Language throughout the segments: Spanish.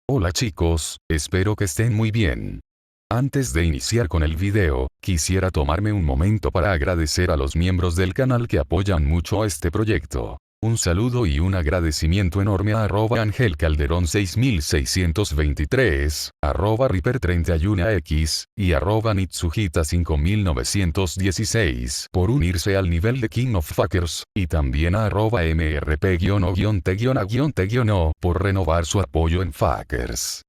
Hola chicos, espero que estén muy bien. Antes de iniciar con el video, quisiera tomarme un momento para agradecer a los miembros del canal que apoyan mucho a este proyecto. Un saludo y un agradecimiento enorme a Ángel Calderón 6623, Reaper31X, y Nitsujita 5916 por unirse al nivel de King of Fuckers, y también a MRP-O-T-T-O por renovar su apoyo en Fuckers.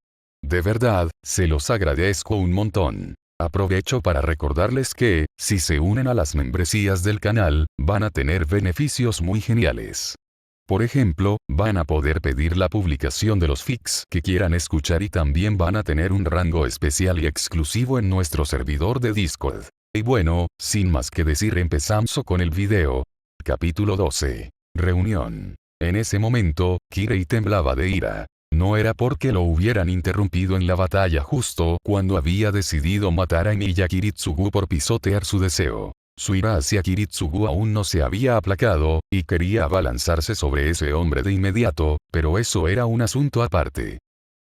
De verdad, se los agradezco un montón. Aprovecho para recordarles que, si se unen a las membresías del canal, van a tener beneficios muy geniales. Por ejemplo, van a poder pedir la publicación de los fics que quieran escuchar y también van a tener un rango especial y exclusivo en nuestro servidor de Discord. Y bueno, sin más que decir, empezamos con el video. Capítulo 12. Reunión. En ese momento, Kirei temblaba de ira. No era porque lo hubieran interrumpido en la batalla justo cuando había decidido matar a Emiya Kiritsugu por pisotear su deseo. Su ira hacia Kiritsugu aún no se había aplacado, y quería abalanzarse sobre ese hombre de inmediato, pero eso era un asunto aparte.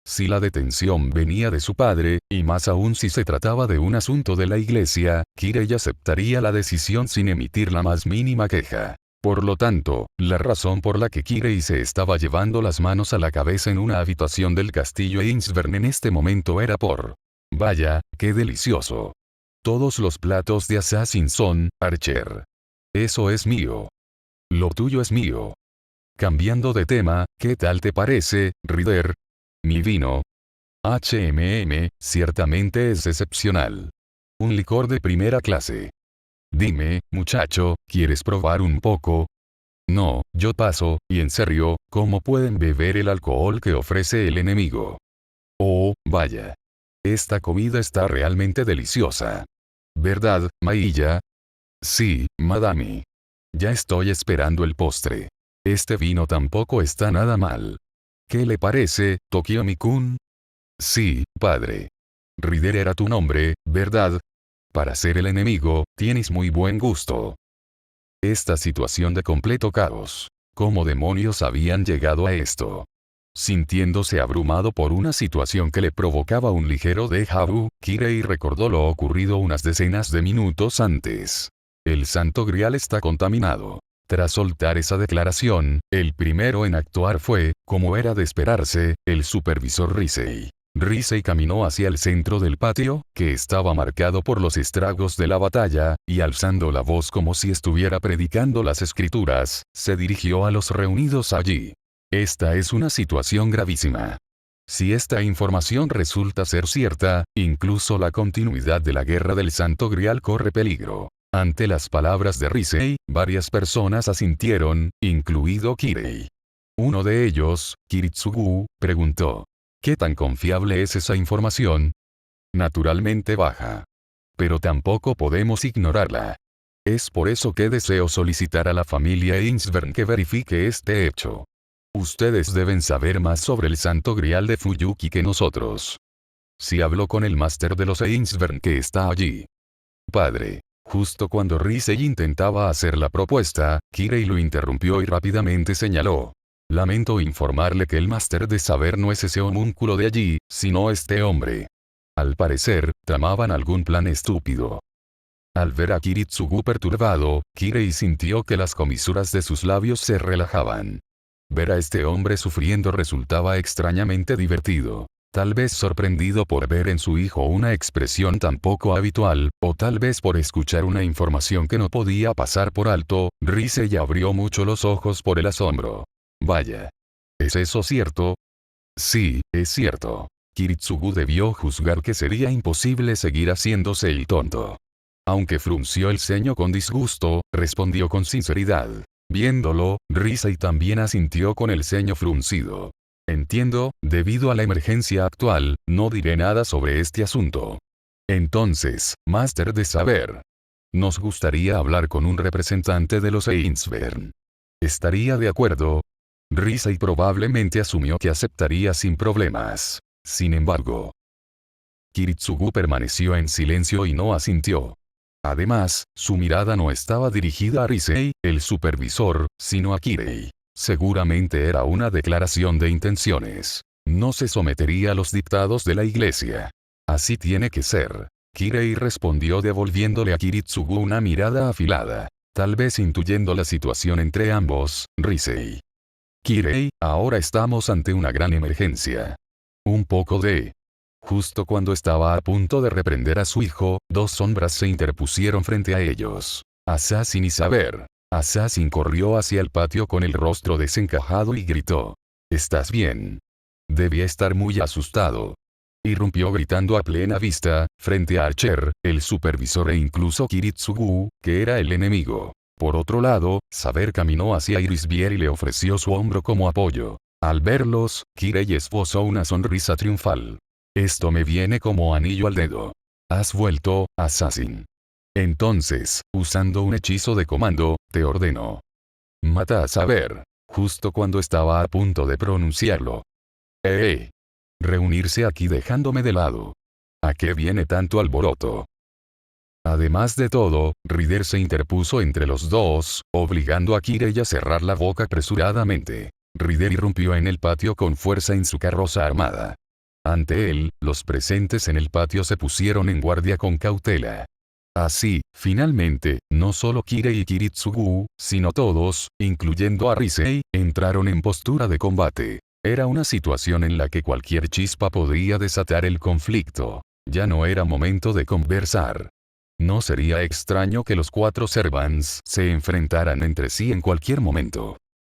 Si la detención venía de su padre, y más aún si se trataba de un asunto de la iglesia, Kirei aceptaría la decisión sin emitir la más mínima queja. Por lo tanto, la razón por la que Kirei se estaba llevando las manos a la cabeza en una habitación del castillo Ainsburn en este momento era por... Vaya, qué delicioso. Todos los platos de Assassin son, Archer. Eso es mío. Lo tuyo es mío. Cambiando de tema, ¿qué tal te parece, Rider? Mi vino. Ciertamente es excepcional. Un licor de primera clase. Dime, muchacho, ¿quieres probar un poco? No, yo paso, y en serio, ¿cómo pueden beber el alcohol que ofrece el enemigo? Oh, vaya. Esta comida está realmente deliciosa. ¿Verdad, Mailla? Sí, madame. Ya estoy esperando el postre. Este vino tampoco está nada mal. ¿Qué le parece, Tokiomi-kun? Sí, padre. Rider era tu nombre, ¿verdad? Para ser el enemigo, tienes muy buen gusto. Esta situación de completo caos. ¿Cómo demonios habían llegado a esto? Sintiéndose abrumado por una situación que le provocaba un ligero déjà vu, Kirei recordó lo ocurrido unas decenas de minutos antes. El Santo Grial está contaminado. Tras soltar esa declaración, el primero en actuar fue, como era de esperarse, el supervisor Risei. Risei caminó hacia el centro del patio, que estaba marcado por los estragos de la batalla, y alzando la voz como si estuviera predicando las escrituras, se dirigió a los reunidos allí. Esta es una situación gravísima. Si esta información resulta ser cierta, incluso la continuidad de la Guerra del Santo Grial corre peligro. Ante las palabras de Risei, varias personas asintieron, incluido Kirei. Uno de ellos, Kiritsugu, preguntó: ¿qué tan confiable es esa información? Naturalmente baja. Pero tampoco podemos ignorarla. Es por eso que deseo solicitar a la familia Ainsburn que verifique este hecho. Ustedes deben saber más sobre el Santo Grial de Fuyuki que nosotros. Si habló con el máster de los Ainsburn que está allí. Padre. Justo cuando Risei intentaba hacer la propuesta, Kirei lo interrumpió y rápidamente señaló: lamento informarle que el máster de saber no es ese homúnculo de allí, sino este hombre. Al parecer, tramaban algún plan estúpido. Al ver a Kiritsugu perturbado, Kirei sintió que las comisuras de sus labios se relajaban. Ver a este hombre sufriendo resultaba extrañamente divertido. Tal vez sorprendido por ver en su hijo una expresión tan poco habitual, o tal vez por escuchar una información que no podía pasar por alto, Risei abrió mucho los ojos por el asombro. Vaya. ¿Es eso cierto? Sí, es cierto. Kiritsugu debió juzgar que sería imposible seguir haciéndose el tonto. Aunque frunció el ceño con disgusto, respondió con sinceridad. Viéndolo, Risei también asintió con el ceño fruncido. Entiendo, debido a la emergencia actual, no diré nada sobre este asunto. Entonces, máster de saber. Nos gustaría hablar con un representante de los Ainsburn. ¿Estaría de acuerdo? Risei probablemente asumió que aceptaría sin problemas. Sin embargo, Kiritsugu permaneció en silencio y no asintió. Además, su mirada no estaba dirigida a Risei, el supervisor, sino a Kirei. Seguramente era una declaración de intenciones. No se sometería a los dictados de la iglesia. Así tiene que ser. Kirei respondió devolviéndole a Kiritsugu una mirada afilada. Tal vez intuyendo la situación entre ambos, Risei. Kirei, ahora estamos ante una gran emergencia. Un poco de... Justo cuando estaba a punto de reprender a su hijo, dos sombras se interpusieron frente a ellos. Assassin y Saber. Assassin corrió hacia el patio con el rostro desencajado y gritó. ¿Estás bien? Debía estar muy asustado. Irrumpió gritando a plena vista, frente a Archer, el supervisor e incluso Kiritsugu, que era el enemigo. Por otro lado, Saber caminó hacia Irisbier y le ofreció su hombro como apoyo. Al verlos, Kirei esbozó una sonrisa triunfal. Esto me viene como anillo al dedo. Has vuelto, Assassin. Entonces, usando un hechizo de comando, te ordeno. Mata a Saber. Justo cuando estaba a punto de pronunciarlo. Reunirse aquí dejándome de lado. ¿A qué viene tanto alboroto? Además de todo, Rider se interpuso entre los dos, obligando a Kirei a cerrar la boca apresuradamente. Rider irrumpió en el patio con fuerza en su carroza armada. Ante él, los presentes en el patio se pusieron en guardia con cautela. Así, finalmente, no solo Kirei y Kiritsugu, sino todos, incluyendo a Risei, entraron en postura de combate. Era una situación en la que cualquier chispa podría desatar el conflicto. Ya no era momento de conversar. No sería extraño que los cuatro servants se enfrentaran entre sí en cualquier momento.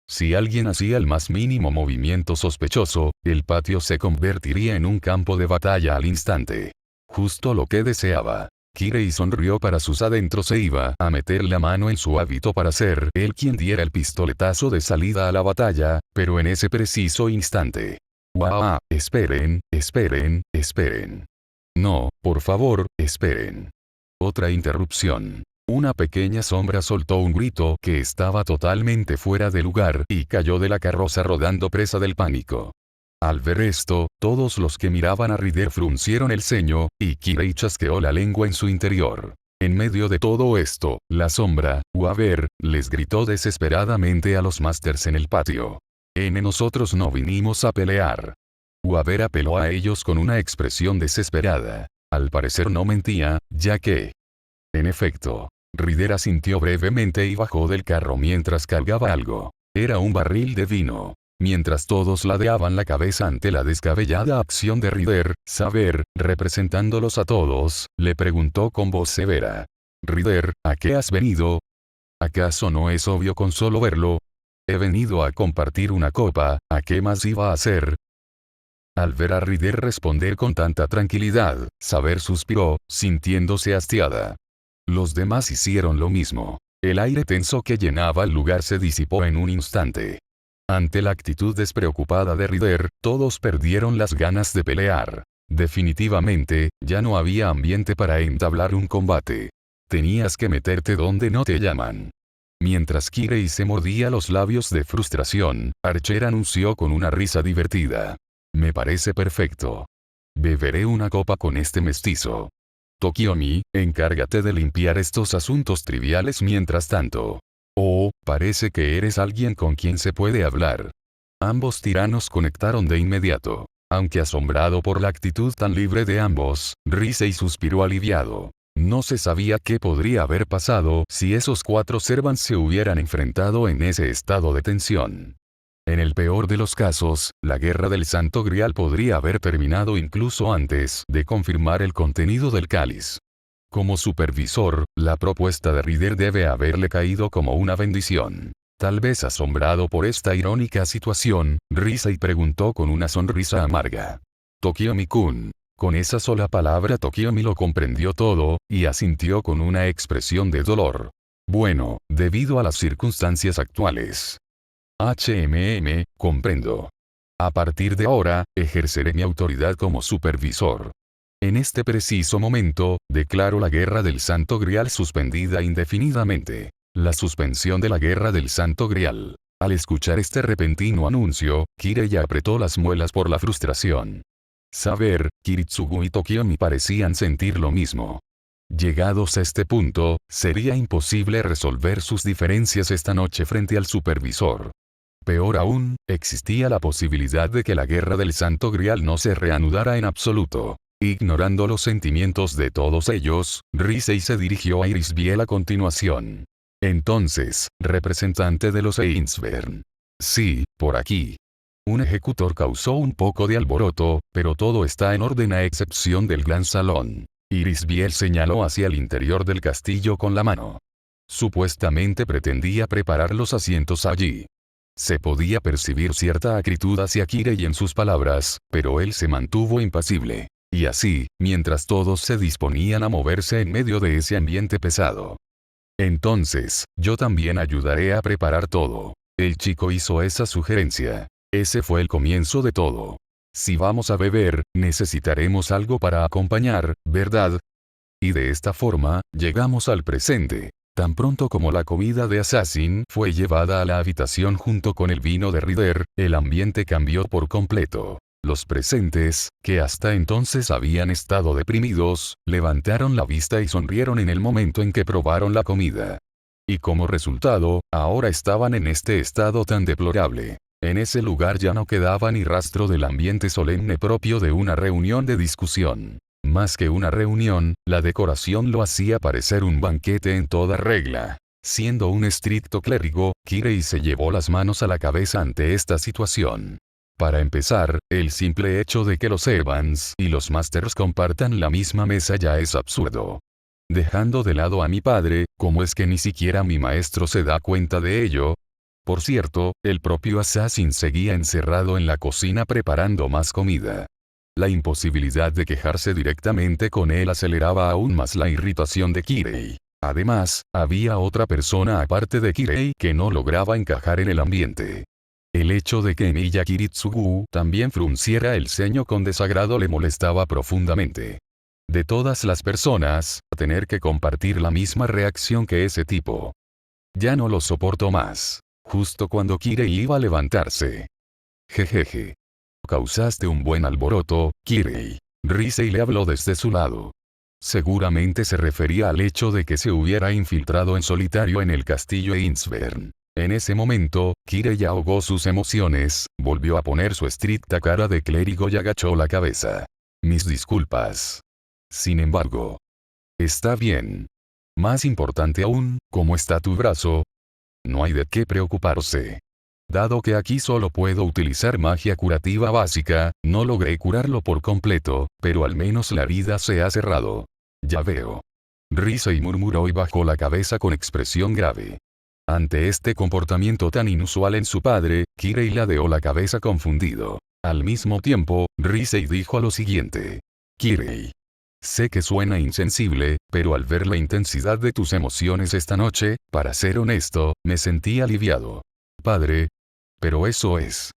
Si alguien hacía el más mínimo movimiento sospechoso, el patio se convertiría en un campo de batalla al instante. Justo lo que deseaba. Kirei sonrió para sus adentros e iba a meter la mano en su hábito para ser él quien diera el pistoletazo de salida a la batalla, pero en ese preciso instante. ¡Guau! Esperen, esperen, esperen. No, por favor, esperen. Otra interrupción. Una pequeña sombra soltó un grito que estaba totalmente fuera de lugar y cayó de la carroza rodando presa del pánico. Al ver esto, todos los que miraban a Rider fruncieron el ceño, y Kirei chasqueó la lengua en su interior. En medio de todo esto, la sombra, Waver, les gritó desesperadamente a los masters en el patio. Nosotros no vinimos a pelear. Waver apeló a ellos con una expresión desesperada. Al parecer no mentía, ya que... En efecto, Rider asintió brevemente y bajó del carro mientras cargaba algo. Era un barril de vino. Mientras todos ladeaban la cabeza ante la descabellada acción de Rider, Saber, representándolos a todos, le preguntó con voz severa. Rider, ¿a qué has venido? ¿Acaso no es obvio con solo verlo? He venido a compartir una copa, ¿a qué más iba a hacer? Al ver a Rider responder con tanta tranquilidad, Saber suspiró, sintiéndose hastiada. Los demás hicieron lo mismo. El aire tenso que llenaba el lugar se disipó en un instante. Ante la actitud despreocupada de Rider, todos perdieron las ganas de pelear. Definitivamente, ya no había ambiente para entablar un combate. Tenías que meterte donde no te llaman. Mientras Kirei se mordía los labios de frustración, Archer anunció con una risa divertida. Me parece perfecto. Beberé una copa con este mestizo. Tokiomi, encárgate de limpiar estos asuntos triviales mientras tanto. Oh, parece que eres alguien con quien se puede hablar. Ambos tiranos conectaron de inmediato. Aunque asombrado por la actitud tan libre de ambos, Risei suspiró aliviado. No se sabía qué podría haber pasado si esos cuatro servants se hubieran enfrentado en ese estado de tensión. En el peor de los casos, la guerra del Santo Grial podría haber terminado incluso antes de confirmar el contenido del cáliz. Como supervisor, la propuesta de Rider debe haberle caído como una bendición. Tal vez asombrado por esta irónica situación, Risei preguntó con una sonrisa amarga. Tokiomi-kun. Con esa sola palabra Tokiomi lo comprendió todo, y asintió con una expresión de dolor. Bueno, debido a las circunstancias actuales. Comprendo. A partir de ahora, ejerceré mi autoridad como supervisor. En este preciso momento, declaro la Guerra del Santo Grial suspendida indefinidamente. La suspensión de la Guerra del Santo Grial. Al escuchar este repentino anuncio, Kirei apretó las muelas por la frustración. Saber, Kiritsugu y Tokiomi parecían sentir lo mismo. Llegados a este punto, sería imposible resolver sus diferencias esta noche frente al supervisor. Peor aún, existía la posibilidad de que la guerra del Santo Grial no se reanudara en absoluto. Ignorando los sentimientos de todos ellos, Risei se dirigió a Irisbiel a continuación. Entonces, representante de los Einsvern. Sí, por aquí. Un ejecutor causó un poco de alboroto, pero todo está en orden a excepción del gran salón. Irisbiel señaló hacia el interior del castillo con la mano. Supuestamente pretendía preparar los asientos allí. Se podía percibir cierta acritud hacia Kirei en sus palabras, pero él se mantuvo impasible. Y así, mientras todos se disponían a moverse en medio de ese ambiente pesado. Entonces, yo también ayudaré a preparar todo. El chico hizo esa sugerencia. Ese fue el comienzo de todo. Si vamos a beber, necesitaremos algo para acompañar, ¿verdad? Y de esta forma, llegamos al presente. Tan pronto como la comida de Assassin fue llevada a la habitación junto con el vino de Rider, el ambiente cambió por completo. Los presentes, que hasta entonces habían estado deprimidos, levantaron la vista y sonrieron en el momento en que probaron la comida. Y como resultado, ahora estaban en este estado tan deplorable. En ese lugar ya no quedaba ni rastro del ambiente solemne propio de una reunión de discusión. Más que una reunión, la decoración lo hacía parecer un banquete en toda regla. Siendo un estricto clérigo, Kirei se llevó las manos a la cabeza ante esta situación. Para empezar, el simple hecho de que los Evans y los Masters compartan la misma mesa ya es absurdo. Dejando de lado a mi padre, ¿cómo es que ni siquiera mi maestro se da cuenta de ello? Por cierto, el propio Assassin seguía encerrado en la cocina preparando más comida. La imposibilidad de quejarse directamente con él aceleraba aún más la irritación de Kirei. Además, había otra persona aparte de Kirei que no lograba encajar en el ambiente. El hecho de que Emiya Kiritsugu también frunciera el ceño con desagrado le molestaba profundamente. De todas las personas, tener que compartir la misma reacción que ese tipo. Ya no lo soporto más. Justo cuando Kirei iba a levantarse. Jejeje. Causaste un buen alboroto, Kirei. Risei le habló desde su lado. Seguramente se refería al hecho de que se hubiera infiltrado en solitario en el castillo Einsvern. En ese momento, Kirei ahogó sus emociones, volvió a poner su estricta cara de clérigo y agachó la cabeza. Mis disculpas. Sin embargo. Está bien. Más importante aún, ¿cómo está tu brazo? No hay de qué preocuparse. Dado que aquí solo puedo utilizar magia curativa básica, no logré curarlo por completo, pero al menos la herida se ha cerrado. Ya veo. Risei murmuró y bajó la cabeza con expresión grave. Ante este comportamiento tan inusual en su padre, Kirei ladeó la cabeza confundido. Al mismo tiempo, Risei dijo lo siguiente. Kirei. Sé que suena insensible, pero al ver la intensidad de tus emociones esta noche, para ser honesto, me sentí aliviado. Padre. Pero eso es.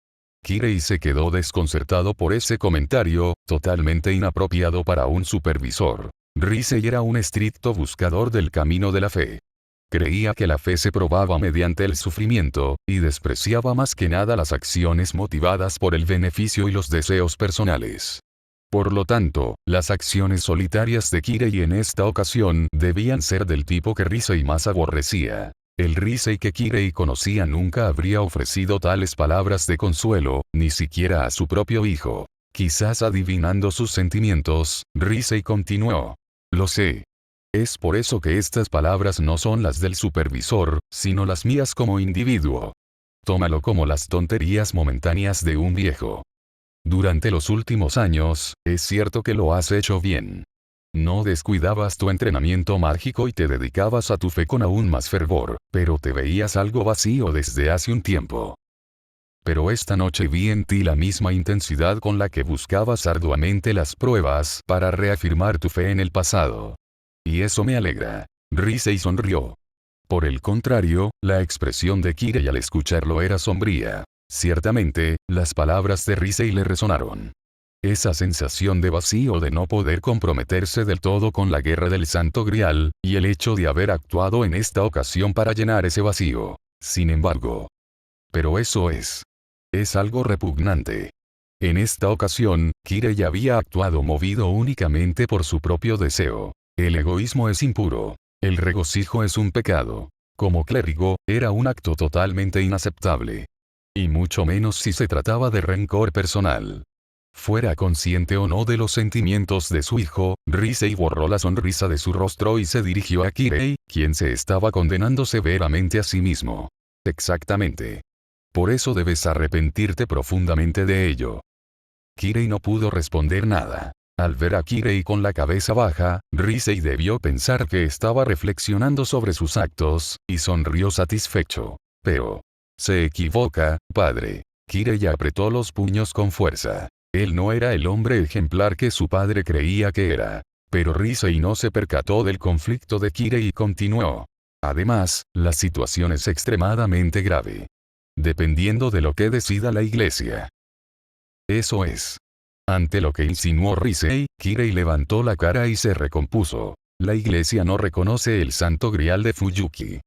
Kirei se quedó desconcertado por ese comentario, totalmente inapropiado para un supervisor. Risei era un estricto buscador del camino de la fe. Creía que la fe se probaba mediante el sufrimiento, y despreciaba más que nada las acciones motivadas por el beneficio y los deseos personales. Por lo tanto, las acciones solitarias de Kirei en esta ocasión debían ser del tipo que Risei más aborrecía. El Risei que Kirei conocía nunca habría ofrecido tales palabras de consuelo, ni siquiera a su propio hijo. Quizás adivinando sus sentimientos, Risei continuó. Lo sé. Es por eso que estas palabras no son las del supervisor, sino las mías como individuo. Tómalo como las tonterías momentáneas de un viejo. Durante los últimos años, es cierto que lo has hecho bien. No descuidabas tu entrenamiento mágico y te dedicabas a tu fe con aún más fervor, pero te veías algo vacío desde hace un tiempo. Pero esta noche vi en ti la misma intensidad con la que buscabas arduamente las pruebas para reafirmar tu fe en el pasado. Y eso me alegra. Risei sonrió. Por el contrario, la expresión de Kirei al escucharlo era sombría. Ciertamente, las palabras de Risei le resonaron. Esa sensación de vacío de no poder comprometerse del todo con la guerra del Santo Grial, y el hecho de haber actuado en esta ocasión para llenar ese vacío. Sin embargo. Pero eso es algo repugnante. En esta ocasión, Kirei había actuado movido únicamente por su propio deseo. El egoísmo es impuro. El regocijo es un pecado. Como clérigo, era un acto totalmente inaceptable. y mucho menos si se trataba de rencor personal. Fuera consciente o no de los sentimientos de su hijo, Risei borró la sonrisa de su rostro y se dirigió a Kirei, quien se estaba condenando severamente a sí mismo. Exactamente. Por eso debes arrepentirte profundamente de ello. Kirei no pudo responder nada. Al ver a Kirei con la cabeza baja, Risei debió pensar que estaba reflexionando sobre sus actos, y sonrió satisfecho. Pero... se equivoca, padre. Kirei apretó los puños con fuerza. Él no era el hombre ejemplar que su padre creía que era. Pero Risei no se percató del conflicto de Kirei y continuó. Además, la situación es extremadamente grave. Dependiendo de lo que decida la iglesia. Eso es. Ante lo que insinuó Risei, Kirei levantó la cara y se recompuso. La iglesia no reconoce el Santo Grial de Fuyuki.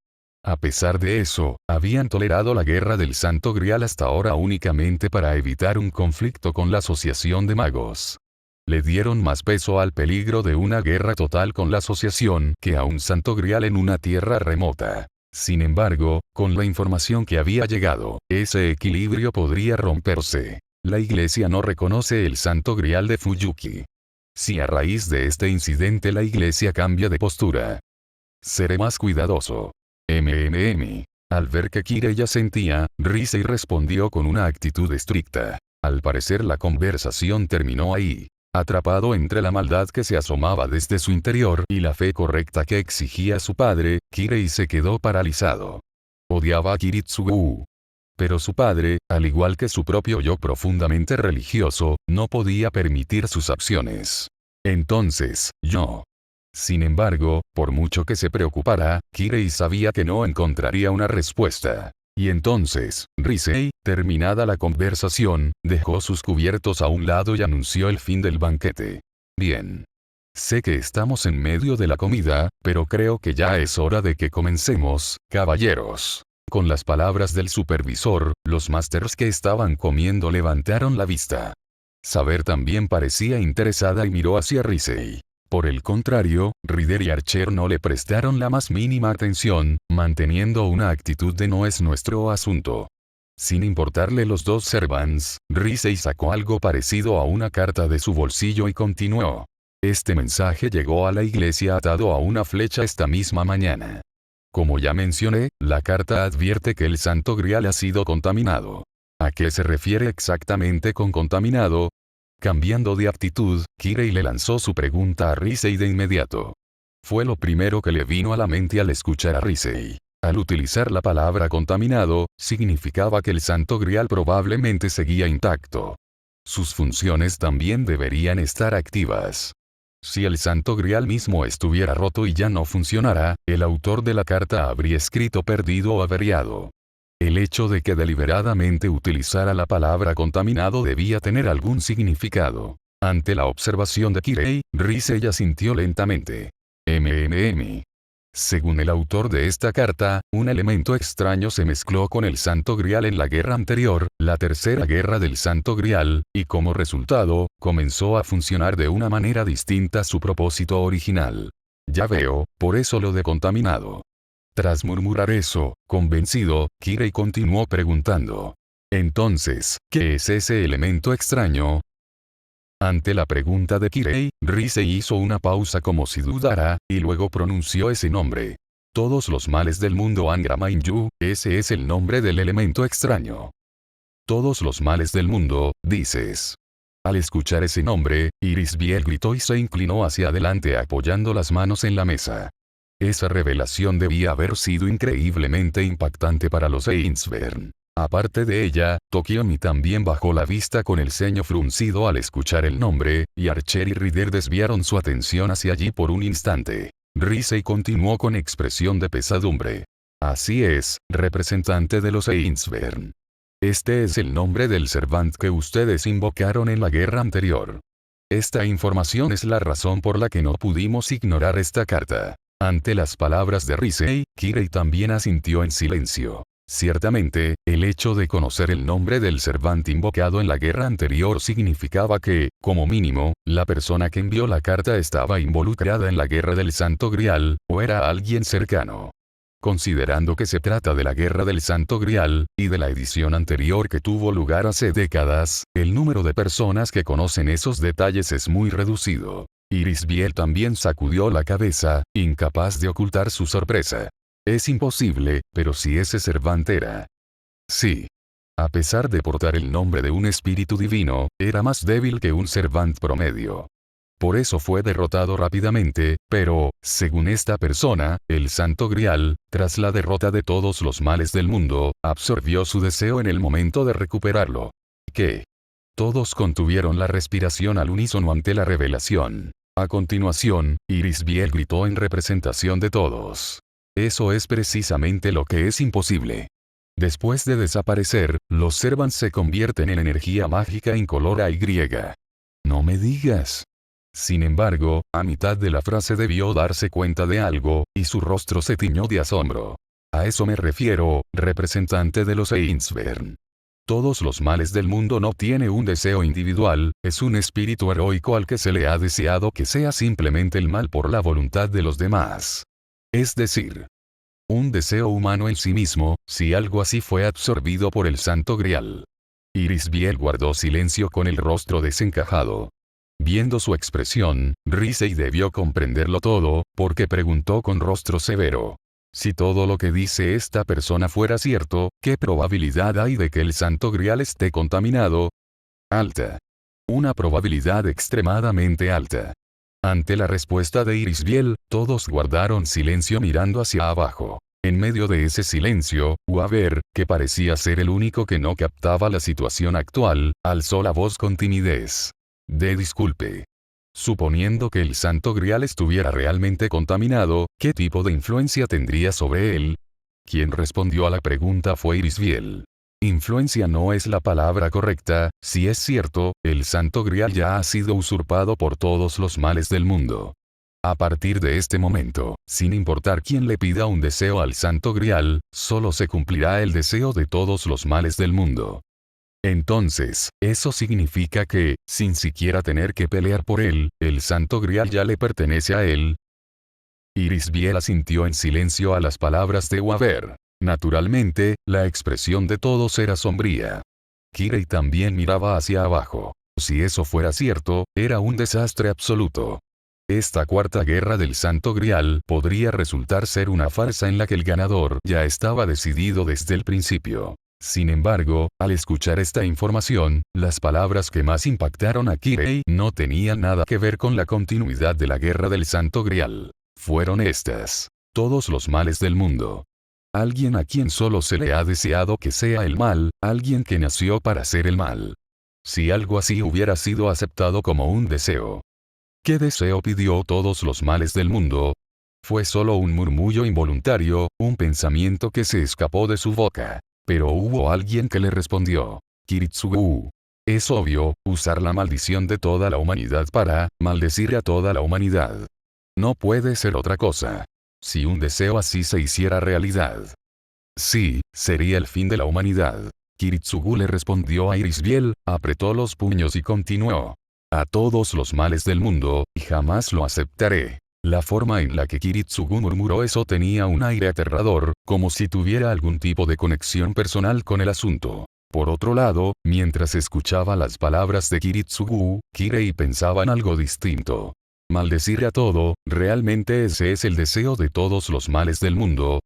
A pesar de eso, habían tolerado la guerra del Santo Grial hasta ahora únicamente para evitar un conflicto con la Asociación de Magos. Le dieron más peso al peligro de una guerra total con la Asociación que a un Santo Grial en una tierra remota. Sin embargo, con la información que había llegado, ese equilibrio podría romperse. La iglesia no reconoce el Santo Grial de Fuyuki. Si a raíz de este incidente la iglesia cambia de postura, seré más cuidadoso. Al ver que Kirei ya sentía, Risei respondió con una actitud estricta. Al parecer la conversación terminó ahí. Atrapado entre la maldad que se asomaba desde su interior y la fe correcta que exigía su padre, Kirei se quedó paralizado. Odiaba a Kiritsugu. Pero su padre, al igual que su propio yo profundamente religioso, no podía permitir sus acciones. Entonces, yo. Sin embargo, por mucho que se preocupara, Kirei sabía que no encontraría una respuesta. Y entonces, Risei, terminada la conversación, dejó sus cubiertos a un lado y anunció el fin del banquete. Bien. Sé que estamos en medio de la comida, pero creo que ya es hora de que comencemos, caballeros. Con las palabras del supervisor, los másters que estaban comiendo levantaron la vista. Saber también parecía interesada y miró hacia Risei. Por el contrario, Rider y Archer no le prestaron la más mínima atención, manteniendo una actitud de no es nuestro asunto. Sin importarle los dos servants, Risei sacó algo parecido a una carta de su bolsillo y continuó. Este mensaje llegó a la iglesia atado a una flecha esta misma mañana. Como ya mencioné, la carta advierte que el Santo Grial ha sido contaminado. ¿A qué se refiere exactamente con contaminado? Cambiando de actitud, Kirei le lanzó su pregunta a Risei de inmediato. Fue lo primero que le vino a la mente al escuchar a Risei. Al utilizar la palabra contaminado, significaba que el Santo Grial probablemente seguía intacto. Sus funciones también deberían estar activas. Si el Santo Grial mismo estuviera roto y ya no funcionara, el autor de la carta habría escrito perdido o averiado. El hecho de que deliberadamente utilizara la palabra contaminado debía tener algún significado. Ante la observación de Kirei, Risei asintió lentamente. Según el autor de esta carta, un elemento extraño se mezcló con el Santo Grial en la guerra anterior, la tercera guerra del Santo Grial, y como resultado, comenzó a funcionar de una manera distinta a su propósito original. Ya veo, por eso lo de contaminado. Tras murmurar eso, convencido, Kirei continuó preguntando. Entonces, ¿qué es ese elemento extraño? Ante la pregunta de Kirei, Risei hizo una pausa como si dudara, y luego pronunció ese nombre. Todos los males del mundo Angra Mainyu, ese es el nombre del elemento extraño. Todos los males del mundo, dices. Al escuchar ese nombre, Iris Biel gritó y se inclinó hacia adelante apoyando las manos en la mesa. Esa revelación debía haber sido increíblemente impactante para los Ainsburn. Aparte de ella, Tokiomi también bajó la vista con el ceño fruncido al escuchar el nombre, y Archer y Rider desviaron su atención hacia allí por un instante. Risei continuó con expresión de pesadumbre. Así es, representante de los Ainsburn. Este es el nombre del Servant que ustedes invocaron en la guerra anterior. Esta información es la razón por la que no pudimos ignorar esta carta. Ante las palabras de Risei, Kirei también asintió en silencio. Ciertamente, el hecho de conocer el nombre del Servant invocado en la guerra anterior significaba que, como mínimo, la persona que envió la carta estaba involucrada en la guerra del Santo Grial, o era alguien cercano. considerando que se trata de la Guerra del Santo Grial, y de la edición anterior que tuvo lugar hace décadas, el número de personas que conocen esos detalles es muy reducido. Irisbiel también sacudió la cabeza, incapaz de ocultar su sorpresa. Es imposible, pero si ese Servant era. Sí. A pesar de portar el nombre de un espíritu divino, era más débil que un Servant promedio. Por eso fue derrotado rápidamente, pero, según esta persona, el Santo Grial, tras la derrota de todos los males del mundo, absorbió su deseo en el momento de recuperarlo. ¿Qué? Todos contuvieron la respiración al unísono ante la revelación. A continuación, Irisbiel gritó en representación de todos. Eso es precisamente lo que es imposible. Después de desaparecer, los Servants se convierten en energía mágica incolora y griega. No me digas. Sin embargo, a mitad de la frase debió darse cuenta de algo, y su rostro se tiñó de asombro. A eso me refiero, representante de los Ainsburn. Todos los males del mundo no tiene un deseo individual, es un espíritu heroico al que se le ha deseado que sea simplemente el mal por la voluntad de los demás. Es decir, un deseo humano en sí mismo, si algo así fue absorbido por el Santo Grial. Irisbiel guardó silencio con el rostro desencajado. Viendo su expresión, Risey debió comprenderlo todo, porque preguntó con rostro severo. Si todo lo que dice esta persona fuera cierto, ¿qué probabilidad hay de que el Santo Grial esté contaminado? Alta. Una probabilidad extremadamente alta. Ante la respuesta de Irisbiel, todos guardaron silencio mirando hacia abajo. En medio de ese silencio, Waver, que parecía ser el único que no captaba la situación actual, alzó la voz con timidez. Disculpe. Suponiendo que el Santo Grial estuviera realmente contaminado, ¿qué tipo de influencia tendría sobre él? Quien respondió a la pregunta fue Irisbiel. Influencia no es la palabra correcta, si es cierto, el Santo Grial ya ha sido usurpado por todos los males del mundo. A partir de este momento, sin importar quién le pida un deseo al Santo Grial, solo se cumplirá el deseo de todos los males del mundo. Entonces, eso significa que, sin siquiera tener que pelear por él, el Santo Grial ya le pertenece a él. Irisbiel asintió en silencio a las palabras de Waver. Naturalmente, la expresión de todos era sombría. Kirei también miraba hacia abajo. Si eso fuera cierto, era un desastre absoluto. Esta cuarta guerra del Santo Grial podría resultar ser una farsa en la que el ganador ya estaba decidido desde el principio. Sin embargo, al escuchar esta información, las palabras que más impactaron a Kirei no tenían nada que ver con la continuidad de la guerra del Santo Grial. Fueron estas. Todos los males del mundo. Alguien a quien solo se le ha deseado que sea el mal, alguien que nació para ser el mal. Si algo así hubiera sido aceptado como un deseo. ¿Qué deseo pidió todos los males del mundo? Fue solo un murmullo involuntario, un pensamiento que se escapó de su boca. Pero hubo alguien que le respondió. Kiritsugu. Es obvio, usar la maldición de toda la humanidad para maldecir a toda la humanidad. No puede ser otra cosa. Si un deseo así se hiciera realidad. Sí, sería el fin de la humanidad. Kiritsugu le respondió a Irisbiel, apretó los puños y continuó. A todos los males del mundo, y jamás lo aceptaré. La forma en la que Kiritsugu murmuró eso tenía un aire aterrador, como si tuviera algún tipo de conexión personal con el asunto. Por otro lado, mientras escuchaba las palabras de Kiritsugu, Kirei pensaba en algo distinto. Maldecir a todo, ¿realmente ese es el deseo de todos los males del mundo?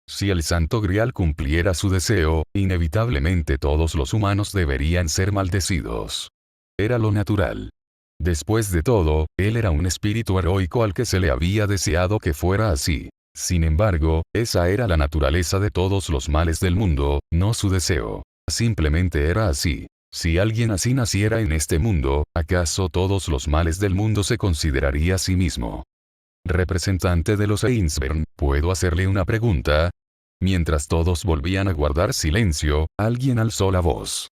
Si el Santo Grial cumpliera su deseo, inevitablemente todos los humanos deberían ser maldecidos. Era lo natural. Después de todo, él era un espíritu heroico al que se le había deseado que fuera así. Sin embargo, esa era la naturaleza de todos los males del mundo, no su deseo. Simplemente era así. Si alguien así naciera en este mundo, ¿acaso todos los males del mundo se consideraría a sí mismo? Representante de los Ainsburn, ¿puedo hacerle una pregunta? Mientras todos volvían a guardar silencio, alguien alzó la voz.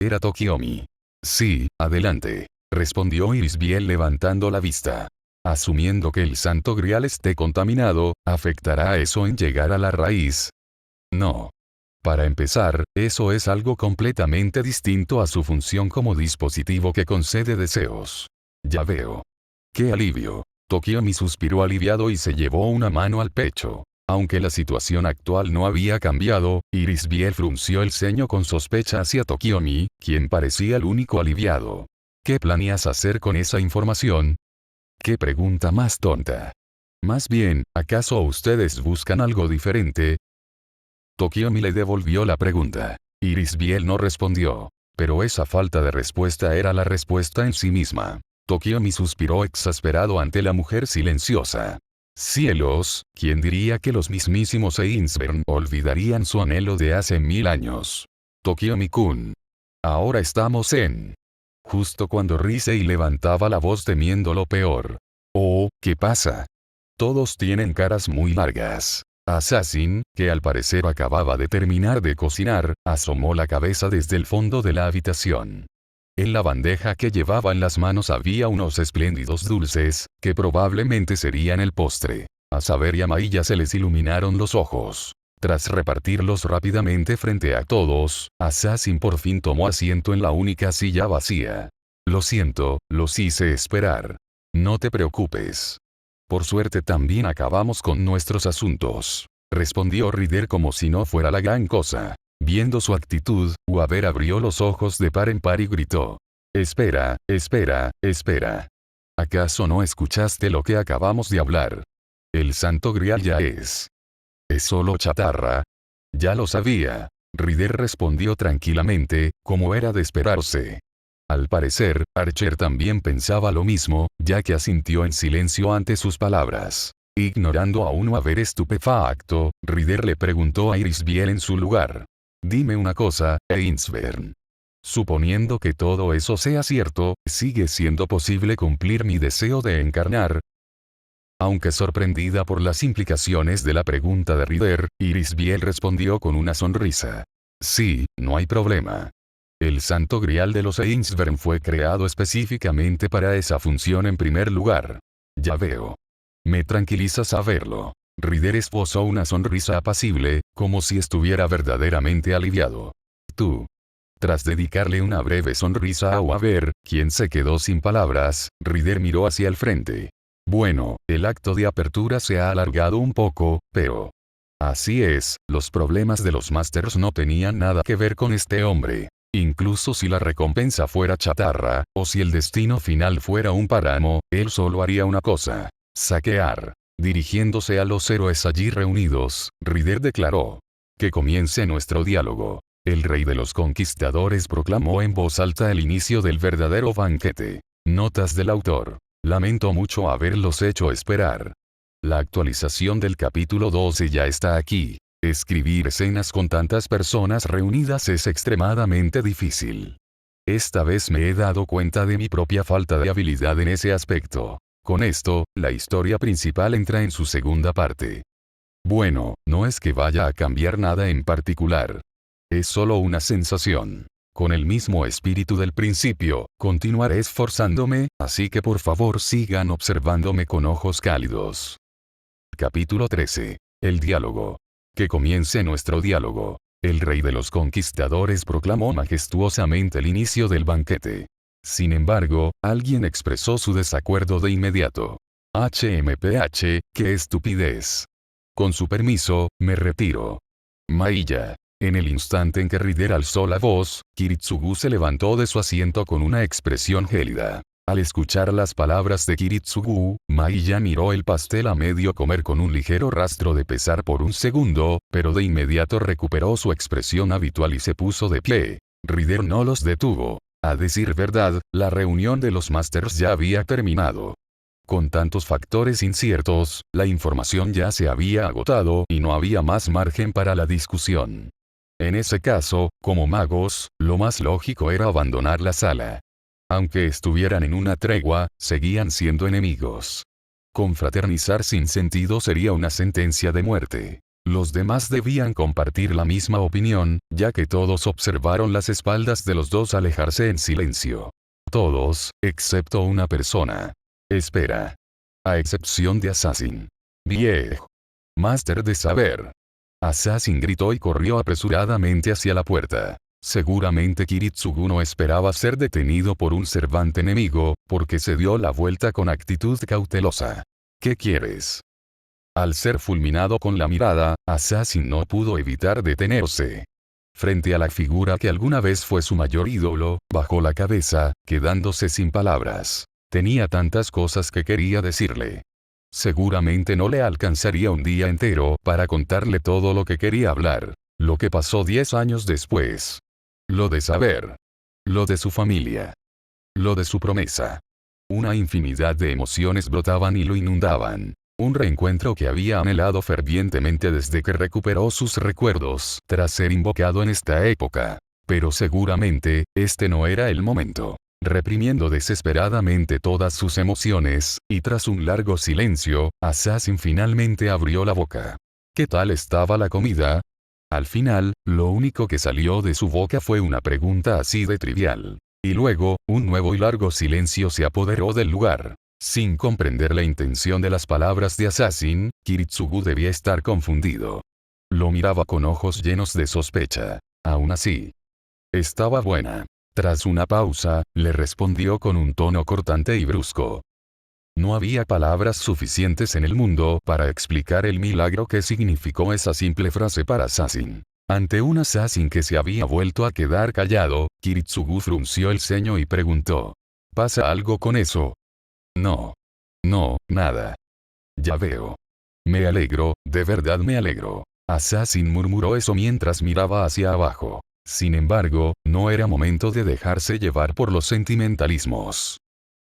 Era Tokiomi. Sí, adelante. Respondió Irisbiel levantando la vista. Asumiendo que el Santo Grial esté contaminado, ¿afectará eso en llegar a la raíz? No. Para empezar, eso es algo completamente distinto a su función como dispositivo que concede deseos. Ya veo. ¡Qué alivio! Tokiomi suspiró aliviado y se llevó una mano al pecho. Aunque la situación actual no había cambiado, Iris frunció el ceño con sospecha hacia Tokiomi, quien parecía el único aliviado. ¿Qué planeas hacer con esa información? ¿Qué pregunta más tonta? Más bien, ¿acaso ustedes buscan algo diferente? Tokiomi le devolvió la pregunta. Iris no respondió. Pero esa falta de respuesta era la respuesta en sí misma. Tokiomi suspiró exasperado ante la mujer silenciosa. Cielos, ¿quién diría que los mismísimos Ainsburn olvidarían su anhelo de hace 1000 años? Tokiomi-kun. Ahora estamos en... Justo cuando Risei levantaba la voz temiendo lo peor. Oh, ¿qué pasa? Todos tienen caras muy largas. Assassin, que al parecer acababa de terminar de cocinar, asomó la cabeza desde el fondo de la habitación. En la bandeja que llevaba en las manos había unos espléndidos dulces, que probablemente serían el postre. A saber, y a Mailla se les iluminaron los ojos. Tras repartirlos rápidamente frente a todos, Assassin por fin tomó asiento en la única silla vacía. Lo siento, los hice esperar. No te preocupes. Por suerte también acabamos con nuestros asuntos. Respondió Rider como si no fuera la gran cosa. Viendo su actitud, Waver abrió los ojos de par en par y gritó. Espera, espera, espera. ¿Acaso no escuchaste lo que acabamos de hablar? El Santo Grial ya es. ¿Es solo chatarra? Ya lo sabía. Rider respondió tranquilamente, como era de esperarse. Al parecer, Archer también pensaba lo mismo, ya que asintió en silencio ante sus palabras. Ignorando aún a ver estupefacto, Rider le preguntó a Iris en su lugar. Dime una cosa, Ainsburn. Suponiendo que todo eso sea cierto, ¿sigue siendo posible cumplir mi deseo de encarnar? Aunque sorprendida por las implicaciones de la pregunta de Rider, Iris respondió con una sonrisa. Sí, no hay problema. El Santo Grial de los Ainsburn fue creado específicamente para esa función en primer lugar. Ya veo. Me tranquiliza saberlo. Rider esbozó una sonrisa apacible, como si estuviera verdaderamente aliviado. Tú. Tras dedicarle una breve sonrisa a Waver, quien se quedó sin palabras, Rider miró hacia el frente. Bueno, el acto de apertura se ha alargado un poco, pero... Así es, los problemas de los Masters no tenían nada que ver con este hombre. Incluso si la recompensa fuera chatarra, o si el destino final fuera un páramo, él solo haría una cosa. Saquear. Dirigiéndose a los héroes allí reunidos, Rider declaró. Que comience nuestro diálogo. El rey de los conquistadores proclamó en voz alta el inicio del verdadero banquete. Notas del autor. Lamento mucho haberlos hecho esperar. La actualización del capítulo 12 ya está aquí. Escribir escenas con tantas personas reunidas es extremadamente difícil. Esta vez me he dado cuenta de mi propia falta de habilidad en ese aspecto. Con esto, la historia principal entra en su segunda parte. Bueno, no es que vaya a cambiar nada en particular. Es solo una sensación. Con el mismo espíritu del principio, continuaré esforzándome, así que por favor sigan observándome con ojos cálidos. Capítulo 13. El diálogo. Que comience nuestro diálogo. El rey de los conquistadores proclamó majestuosamente el inicio del banquete. Sin embargo, alguien expresó su desacuerdo de inmediato. HMPH, qué estupidez. Con su permiso, me retiro. Mailla. En el instante en que Rider alzó la voz, Kiritsugu se levantó de su asiento con una expresión gélida. Al escuchar las palabras de Kiritsugu, Mailla miró el pastel a medio comer con un ligero rastro de pesar por un segundo, pero de inmediato recuperó su expresión habitual y se puso de pie. Rider no los detuvo. A decir verdad, la reunión de los Masters ya había terminado. Con tantos factores inciertos, la información ya se había agotado y no había más margen para la discusión. En ese caso, como magos, lo más lógico era abandonar la sala. Aunque estuvieran en una tregua, seguían siendo enemigos. Confraternizar sin sentido sería una sentencia de muerte. Los demás debían compartir la misma opinión, ya que todos observaron las espaldas de los dos alejarse en silencio. Todos, excepto una persona. Espera. A excepción de Assassin. Viejo. Máster de saber. Assassin gritó y corrió apresuradamente hacia la puerta. Seguramente Kiritsugu no esperaba ser detenido por un Cervante enemigo, porque se dio la vuelta con actitud cautelosa. ¿Qué quieres? Al ser fulminado con la mirada, Assassin no pudo evitar detenerse. Frente a la figura que alguna vez fue su mayor ídolo, bajó la cabeza, quedándose sin palabras. Tenía tantas cosas que quería decirle. Seguramente no le alcanzaría un día entero para contarle todo lo que quería hablar. Lo que pasó 10 años después. Lo de saber. Lo de su familia. Lo de su promesa. Una infinidad de emociones brotaban y lo inundaban. Un reencuentro que había anhelado fervientemente desde que recuperó sus recuerdos tras ser invocado en esta época. Pero seguramente, este no era el momento. Reprimiendo desesperadamente todas sus emociones, y tras un largo silencio, Assassin finalmente abrió la boca. ¿Qué tal estaba la comida? Al final, lo único que salió de su boca fue una pregunta así de trivial. Y luego, un nuevo y largo silencio se apoderó del lugar. Sin comprender la intención de las palabras de Assassin, Kiritsugu debía estar confundido. Lo miraba con ojos llenos de sospecha. Aún así, estaba buena. Tras una pausa, le respondió con un tono cortante y brusco. No había palabras suficientes en el mundo para explicar el milagro que significó esa simple frase para Assassin. Ante un Assassin que se había vuelto a quedar callado, Kiritsugu frunció el ceño y preguntó. ¿Pasa algo con eso? No. No, nada. Ya veo. Me alegro, de verdad me alegro. Assassin murmuró eso mientras miraba hacia abajo. Sin embargo, no era momento de dejarse llevar por los sentimentalismos.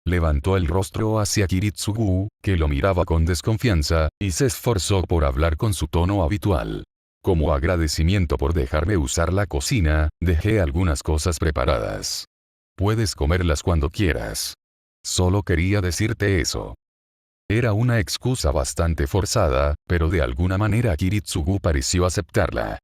Levantó el rostro hacia Kiritsugu, que lo miraba con desconfianza, y se esforzó por hablar con su tono habitual. Como agradecimiento por dejarme usar la cocina, dejé algunas cosas preparadas. Puedes comerlas cuando quieras. Solo quería decirte eso. Era una excusa bastante forzada, pero de alguna manera Kiritsugu pareció aceptarla.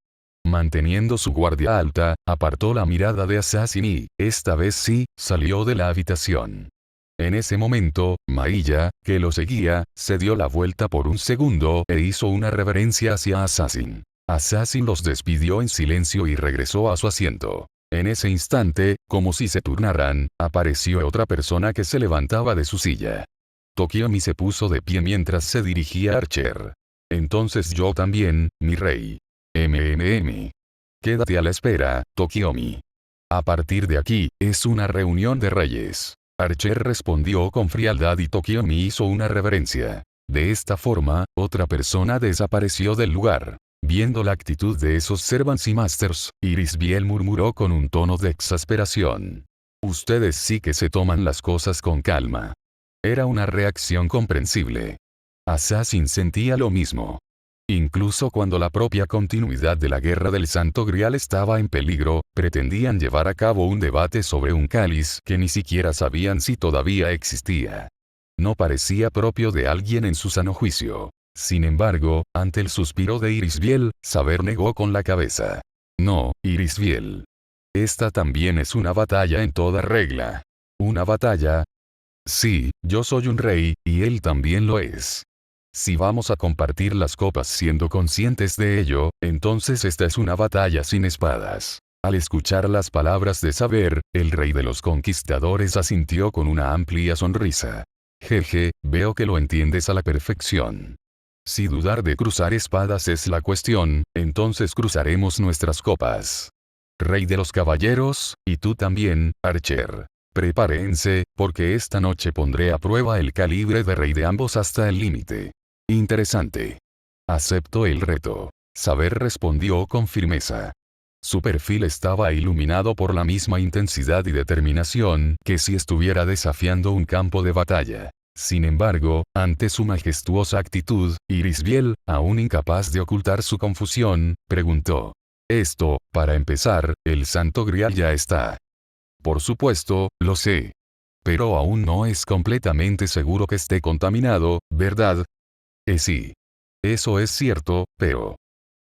Manteniendo su guardia alta, apartó la mirada de Assassin y, esta vez sí, salió de la habitación. En ese momento, Mailla, que lo seguía, se dio la vuelta por un segundo e hizo una reverencia hacia Assassin. Assassin los despidió en silencio y regresó a su asiento. En ese instante, como si se turnaran, apareció otra persona que se levantaba de su silla. Tokiomi se puso de pie mientras se dirigía a Archer. Entonces yo también, mi rey. Quédate a la espera, Tokiomi. A partir de aquí, es una reunión de reyes. Archer respondió con frialdad y Tokiomi hizo una reverencia. De esta forma, otra persona desapareció del lugar. Viendo la actitud de esos servants y masters, Irisbiel murmuró con un tono de exasperación. Ustedes sí que se toman las cosas con calma. Era una reacción comprensible. Assassin sentía lo mismo. Incluso cuando la propia continuidad de la Guerra del Santo Grial estaba en peligro, pretendían llevar a cabo un debate sobre un cáliz que ni siquiera sabían si todavía existía. No parecía propio de alguien en su sano juicio. Sin embargo, ante el suspiro de Irisbiel, Saber negó con la cabeza. No, Irisbiel. Esta también es una batalla en toda regla. ¿Una batalla? Sí, yo soy un rey, y él también lo es. Si vamos a compartir las copas siendo conscientes de ello, entonces esta es una batalla sin espadas. Al escuchar las palabras de Saber, el rey de los conquistadores asintió con una amplia sonrisa. Jeje, veo que lo entiendes a la perfección. Si dudar de cruzar espadas es la cuestión, entonces cruzaremos nuestras copas. Rey de los caballeros, y tú también, Archer. Prepárense, porque esta noche pondré a prueba el calibre de rey de ambos hasta el límite. Interesante. Acepto el reto. Saber respondió con firmeza. Su perfil estaba iluminado por la misma intensidad y determinación que si estuviera desafiando un campo de batalla. Sin embargo, ante su majestuosa actitud, Irisbiel, aún incapaz de ocultar su confusión, preguntó. Esto, para empezar, el Santo Grial ya está. Por supuesto, lo sé. Pero aún no es completamente seguro que esté contaminado, ¿verdad? Sí. Eso es cierto, pero...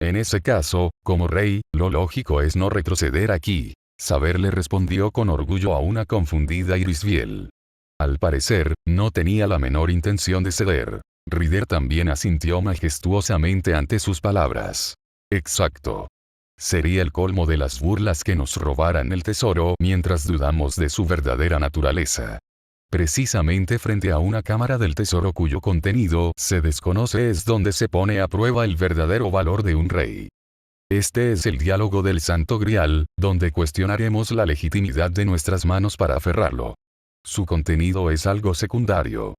En ese caso, como rey, lo lógico es no retroceder aquí. Saber le respondió con orgullo a una confundida Irisbiel. Al parecer, no tenía la menor intención de ceder. Ryder también asintió majestuosamente ante sus palabras. Exacto. Sería el colmo de las burlas que nos robaran el tesoro mientras dudamos de su verdadera naturaleza. precisamente frente a una cámara del tesoro cuyo contenido se desconoce es donde se pone a prueba el verdadero valor de un rey. Este es el diálogo del Santo Grial, donde cuestionaremos la legitimidad de nuestras manos para aferrarlo. Su contenido es algo secundario.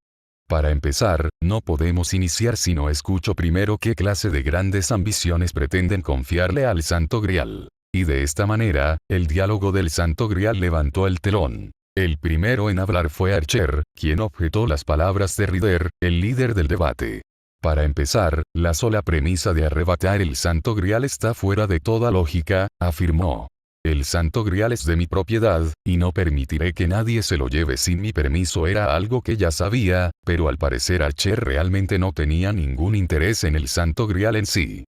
Para empezar, no podemos iniciar si no escucho primero qué clase de grandes ambiciones pretenden confiarle al Santo Grial. Y de esta manera, el diálogo del Santo Grial levantó el telón. El primero en hablar fue Archer, quien objetó las palabras de Rider, el líder del debate. Para empezar, la sola premisa de arrebatar el Santo Grial está fuera de toda lógica, afirmó. El Santo Grial es de mi propiedad, y no permitiré que nadie se lo lleve sin mi permiso. Era algo que ya sabía, pero al parecer Archer realmente no tenía ningún interés en el Santo Grial en sí.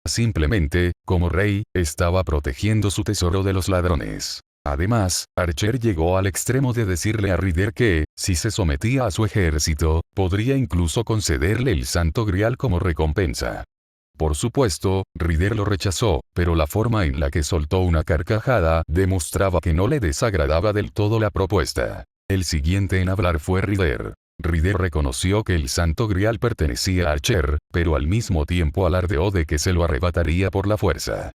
Simplemente, como rey, estaba protegiendo su tesoro de los ladrones. Además, Archer llegó al extremo de decirle a Rider que, si se sometía a su ejército, podría incluso concederle el Santo Grial como recompensa. Por supuesto, Rider lo rechazó, pero la forma en la que soltó una carcajada demostraba que no le desagradaba del todo la propuesta. El siguiente en hablar fue Rider. Rider reconoció que el Santo Grial pertenecía a Archer, pero al mismo tiempo alardeó de que se lo arrebataría por la fuerza.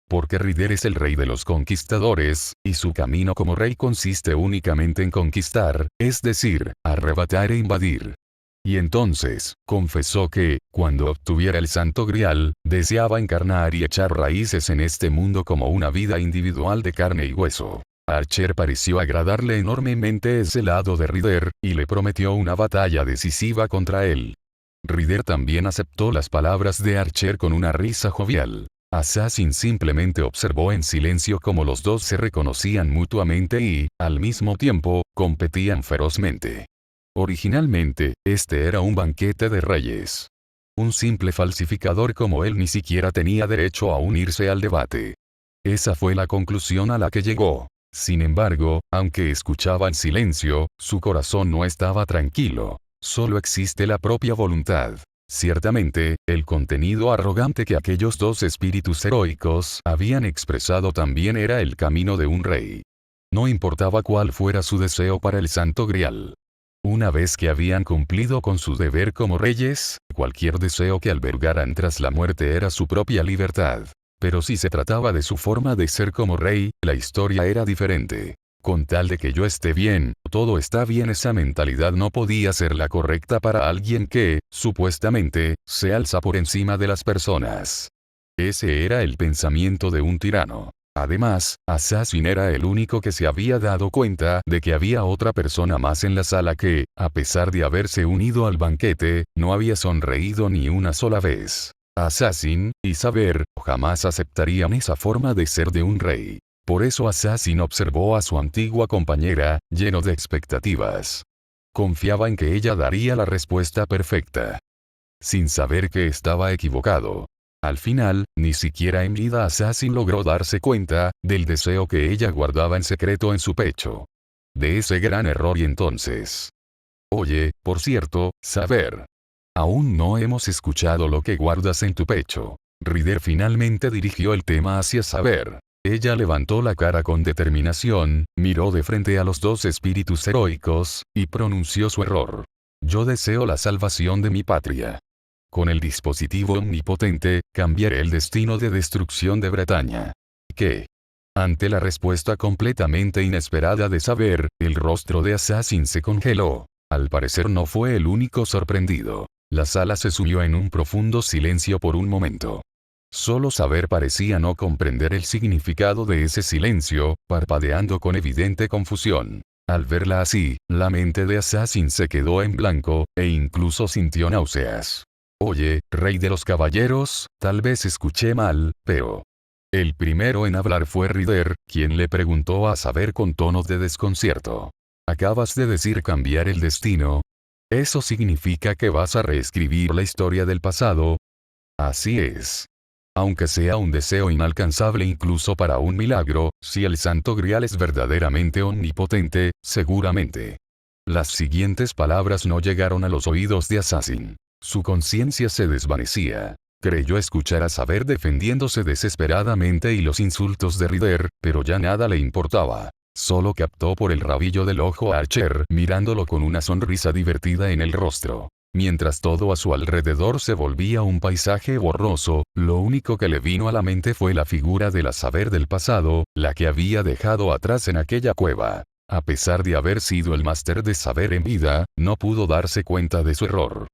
Porque Rider es el rey de los conquistadores, y su camino como rey consiste únicamente en conquistar, es decir, arrebatar e invadir. Y entonces, confesó que, cuando obtuviera el Santo Grial, deseaba encarnar y echar raíces en este mundo como una vida individual de carne y hueso. A Archer pareció agradarle enormemente ese lado de Rider, y le prometió una batalla decisiva contra él. Rider también aceptó las palabras de Archer con una risa jovial. Assassin simplemente observó en silencio cómo los dos se reconocían mutuamente y, al mismo tiempo, competían ferozmente. Originalmente, este era un banquete de reyes. Un simple falsificador como él ni siquiera tenía derecho a unirse al debate. Esa fue la conclusión a la que llegó. Sin embargo, aunque escuchaba en silencio, su corazón no estaba tranquilo. Solo existe la propia voluntad. Ciertamente, el contenido arrogante que aquellos dos espíritus heroicos habían expresado también era el camino de un rey. No importaba cuál fuera su deseo para el Santo Grial. Una vez que habían cumplido con su deber como reyes, cualquier deseo que albergaran tras la muerte era su propia libertad. Pero si se trataba de su forma de ser como rey, la historia era diferente. Con tal de que yo esté bien, todo está bien. Esa mentalidad no podía ser la correcta para alguien que, supuestamente, se alza por encima de las personas. Ese era el pensamiento de un tirano. Además, Assassin era el único que se había dado cuenta de que había otra persona más en la sala que, a pesar de haberse unido al banquete, no había sonreído ni una sola vez. Assassin y Saber jamás aceptarían esa forma de ser de un rey. Por eso Assassin observó a su antigua compañera, lleno de expectativas. Confiaba en que ella daría la respuesta perfecta. Sin saber que estaba equivocado. Al final, ni siquiera en vida Assassin logró darse cuenta del deseo que ella guardaba en secreto en su pecho. De ese gran error. Y entonces. Oye, por cierto, Saber. Aún no hemos escuchado lo que guardas en tu pecho. Rider finalmente dirigió el tema hacia Saber. Ella levantó la cara con determinación, miró de frente a los dos espíritus heroicos, y pronunció su error. Yo deseo la salvación de mi patria. Con el dispositivo omnipotente, cambiaré el destino de destrucción de Bretaña. ¿Qué? Ante la respuesta completamente inesperada de Saber, el rostro de Assassin se congeló. Al parecer no fue el único sorprendido. La sala se sumió en un profundo silencio por un momento. Solo Saber parecía no comprender el significado de ese silencio, parpadeando con evidente confusión. Al verla así, la mente de Assassin se quedó en blanco, e incluso sintió náuseas. Oye, rey de los caballeros, tal vez escuché mal, pero... El primero en hablar fue Rider, quien le preguntó a Saber con tonos de desconcierto. ¿Acabas de decir cambiar el destino? ¿Eso significa que vas a reescribir la historia del pasado? Así es. Aunque sea un deseo inalcanzable incluso para un milagro, si el Santo Grial es verdaderamente omnipotente, seguramente. Las siguientes palabras no llegaron a los oídos de Assassin. Su conciencia se desvanecía. Creyó escuchar a Saber defendiéndose desesperadamente y los insultos de Rider, pero ya nada le importaba. Solo captó por el rabillo del ojo a Archer mirándolo con una sonrisa divertida en el rostro. Mientras todo a su alrededor se volvía un paisaje borroso, lo único que le vino a la mente fue la figura de la Saber del pasado, la que había dejado atrás en aquella cueva. A pesar de haber sido el máster de Saber en vida, no pudo darse cuenta de su error.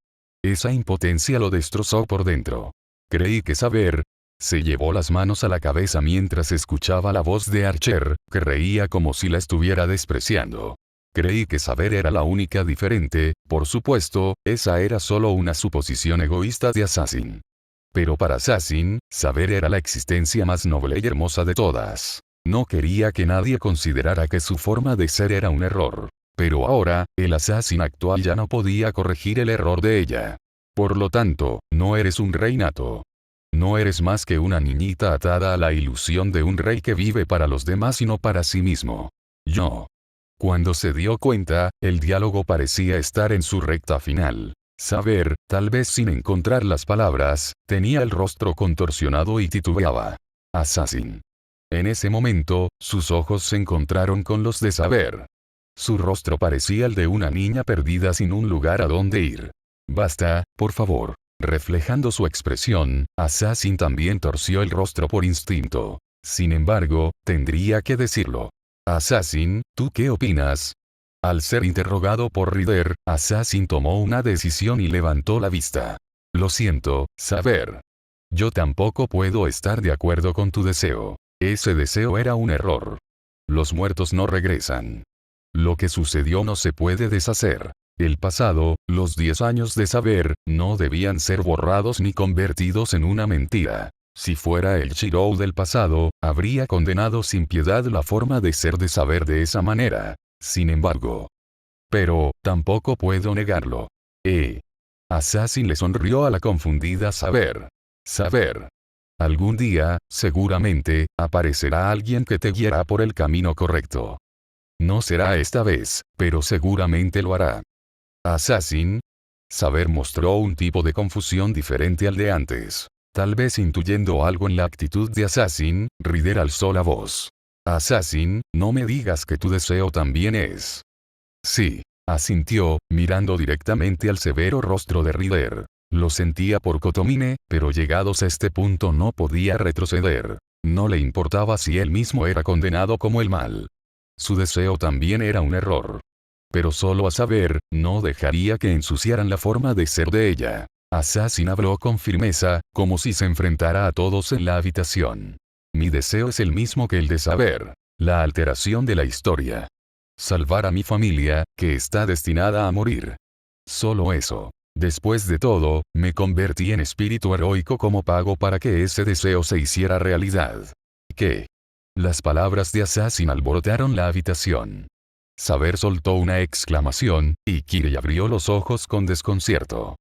Esa impotencia lo destrozó por dentro. Creí que Saber. Se llevó las manos a la cabeza mientras escuchaba la voz de Archer, que reía como si la estuviera despreciando. Creí que Saber era la única diferente, por supuesto, esa era solo una suposición egoísta de Assassin. Pero para Assassin, Saber era la existencia más noble y hermosa de todas. No quería que nadie considerara que su forma de ser era un error. Pero ahora, el Assassin actual ya no podía corregir el error de ella. Por lo tanto, no eres un rey nato. No eres más que una niñita atada a la ilusión de un rey que vive para los demás y no para sí mismo. Yo. Cuando se dio cuenta, el diálogo parecía estar en su recta final. Saber, tal vez sin encontrar las palabras, tenía el rostro contorsionado y titubeaba. Assassin. En ese momento, sus ojos se encontraron con los de Saber. Su rostro parecía el de una niña perdida sin un lugar a donde ir. Basta, por favor. Reflejando su expresión, Assassin también torció el rostro por instinto. Sin embargo, tendría que decirlo. Assassin, ¿tú qué opinas? Al ser interrogado por Ryder, Assassin tomó una decisión y levantó la vista. Lo siento, Saber. Yo tampoco puedo estar de acuerdo con tu deseo. Ese deseo era un error. Los muertos no regresan. Lo que sucedió no se puede deshacer. El pasado, los 10 años de Saber, no debían ser borrados ni convertidos en una mentira. Si fuera el Shirou del pasado, habría condenado sin piedad la forma de ser de Saber de esa manera. Sin embargo. Pero, tampoco puedo negarlo. Assassin le sonrió a la confundida Saber. Saber. Algún día, seguramente, aparecerá alguien que te guiará por el camino correcto. No será esta vez, pero seguramente lo hará. Assassin. Saber mostró un tipo de confusión diferente al de antes. Tal vez intuyendo algo en la actitud de Assassin, Ryder alzó la voz. Assassin, no me digas que tu deseo también es. Sí. Asintió, mirando directamente al severo rostro de Ryder. Lo sentía por Kotomine, pero llegados a este punto no podía retroceder. No le importaba si él mismo era condenado como el mal. Su deseo también era un error. Pero solo a Saber, no dejaría que ensuciaran la forma de ser de ella. Assassin habló con firmeza, como si se enfrentara a todos en la habitación. Mi deseo es el mismo que el de Saber. La alteración de la historia. Salvar a mi familia, que está destinada a morir. Solo eso. Después de todo, me convertí en espíritu heroico como pago para que ese deseo se hiciera realidad. ¿Qué? Las palabras de Assassin alborotaron la habitación. Saber soltó una exclamación, y Kirei abrió los ojos con desconcierto.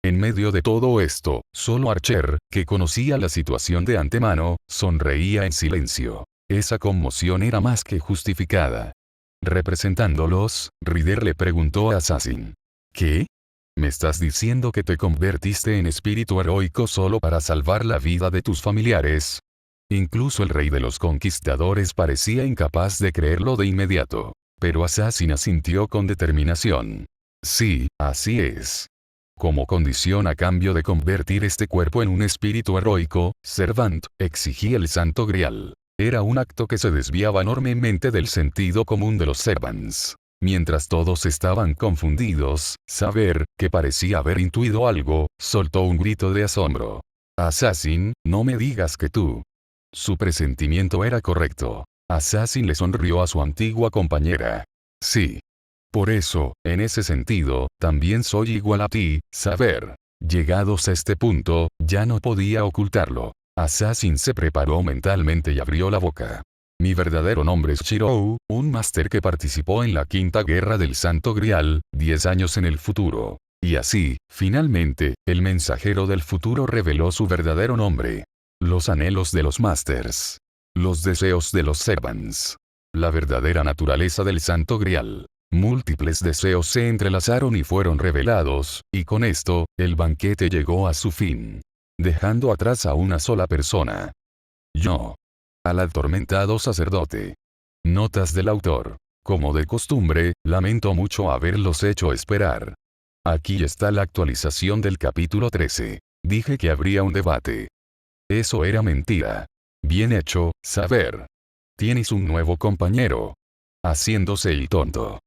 En medio de todo esto, solo Archer, que conocía la situación de antemano, sonreía en silencio. Esa conmoción era más que justificada. Representándolos, Ryder le preguntó a Assassin. ¿Qué? ¿Me estás diciendo que te convertiste en espíritu heroico solo para salvar la vida de tus familiares? Incluso el rey de los conquistadores parecía incapaz de creerlo de inmediato. Pero Assassin asintió con determinación. Sí, así es. Como condición a cambio de convertir este cuerpo en un espíritu heroico, Servant, exigía el Santo Grial. Era un acto que se desviaba enormemente del sentido común de los Servants. Mientras todos estaban confundidos, Saber, que parecía haber intuido algo, soltó un grito de asombro. Assassin, no me digas que tú. Su presentimiento era correcto. Assassin le sonrió a su antigua compañera. Sí. Por eso, en ese sentido, también soy igual a ti, Saber. Llegados a este punto, ya no podía ocultarlo. Assassin se preparó mentalmente y abrió la boca. Mi verdadero nombre es Shirou, un máster que participó en la Quinta Guerra del Santo Grial, 10 años en el futuro. Y así, finalmente, el mensajero del futuro reveló su verdadero nombre. Los anhelos de los másters. Los deseos de los Servants. La verdadera naturaleza del Santo Grial. Múltiples deseos se entrelazaron y fueron revelados, y con esto, el banquete llegó a su fin. Dejando atrás a una sola persona. Yo. Al atormentado sacerdote. Notas del autor. Como de costumbre, lamento mucho haberlos hecho esperar. Aquí está la actualización del capítulo 13. Dije que habría un debate. Eso era mentira. Bien hecho, Saber. Tienes un nuevo compañero. Haciéndose el tonto.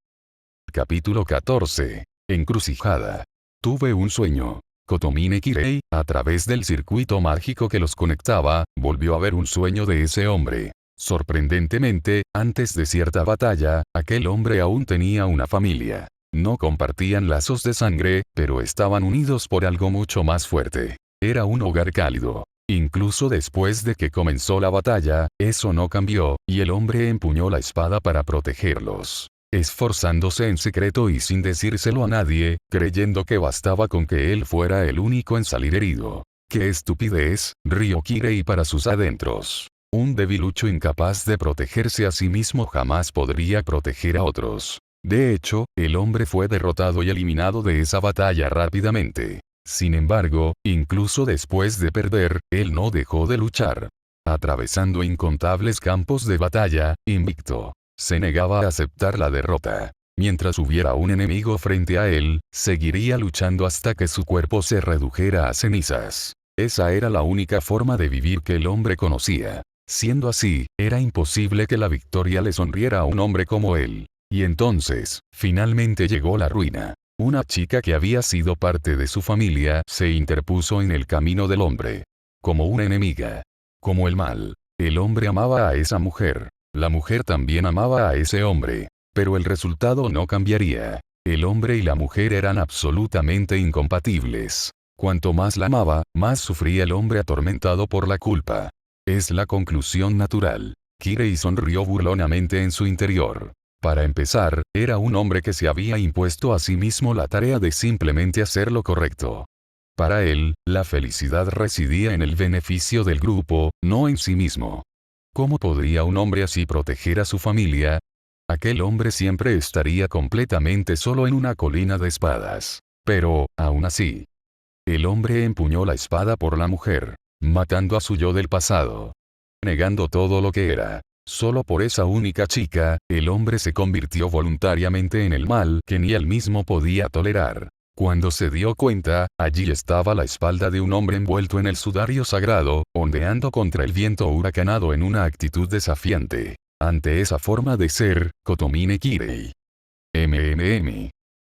Capítulo 14. Encrucijada. Tuve un sueño. Kotomine Kirei, a través del circuito mágico que los conectaba, volvió a ver un sueño de ese hombre. Sorprendentemente, antes de cierta batalla, aquel hombre aún tenía una familia. No compartían lazos de sangre, pero estaban unidos por algo mucho más fuerte. Era un hogar cálido. Incluso después de que comenzó la batalla, eso no cambió, y el hombre empuñó la espada para protegerlos. Esforzándose en secreto y sin decírselo a nadie, creyendo que bastaba con que él fuera el único en salir herido. ¡Qué estupidez!, rió Kirei para sus adentros. Un debilucho incapaz de protegerse a sí mismo jamás podría proteger a otros. De hecho, el hombre fue derrotado y eliminado de esa batalla rápidamente. Sin embargo, incluso después de perder, él no dejó de luchar. Atravesando incontables campos de batalla, invicto. Se negaba a aceptar la derrota. Mientras hubiera un enemigo frente a él, seguiría luchando hasta que su cuerpo se redujera a cenizas. Esa era la única forma de vivir que el hombre conocía. Siendo así, era imposible que la victoria le sonriera a un hombre como él. Y entonces, finalmente llegó la ruina. Una chica que había sido parte de su familia se interpuso en el camino del hombre. Como una enemiga. Como el mal. El hombre amaba a esa mujer. La mujer también amaba a ese hombre. Pero el resultado no cambiaría. El hombre y la mujer eran absolutamente incompatibles. Cuanto más la amaba, más sufría el hombre atormentado por la culpa. Es la conclusión natural. Kirei sonrió burlonamente en su interior. Para empezar, era un hombre que se había impuesto a sí mismo la tarea de simplemente hacer lo correcto. Para él, la felicidad residía en el beneficio del grupo, no en sí mismo. ¿Cómo podría un hombre así proteger a su familia? Aquel hombre siempre estaría completamente solo en una colina de espadas. Pero, aún así, el hombre empuñó la espada por la mujer, matando a su yo del pasado. Negando todo lo que era. Solo por esa única chica, el hombre se convirtió voluntariamente en el mal que ni él mismo podía tolerar. Cuando se dio cuenta, allí estaba la espalda de un hombre envuelto en el sudario sagrado, ondeando contra el viento huracanado en una actitud desafiante. Ante esa forma de ser, Kotomine Kirei.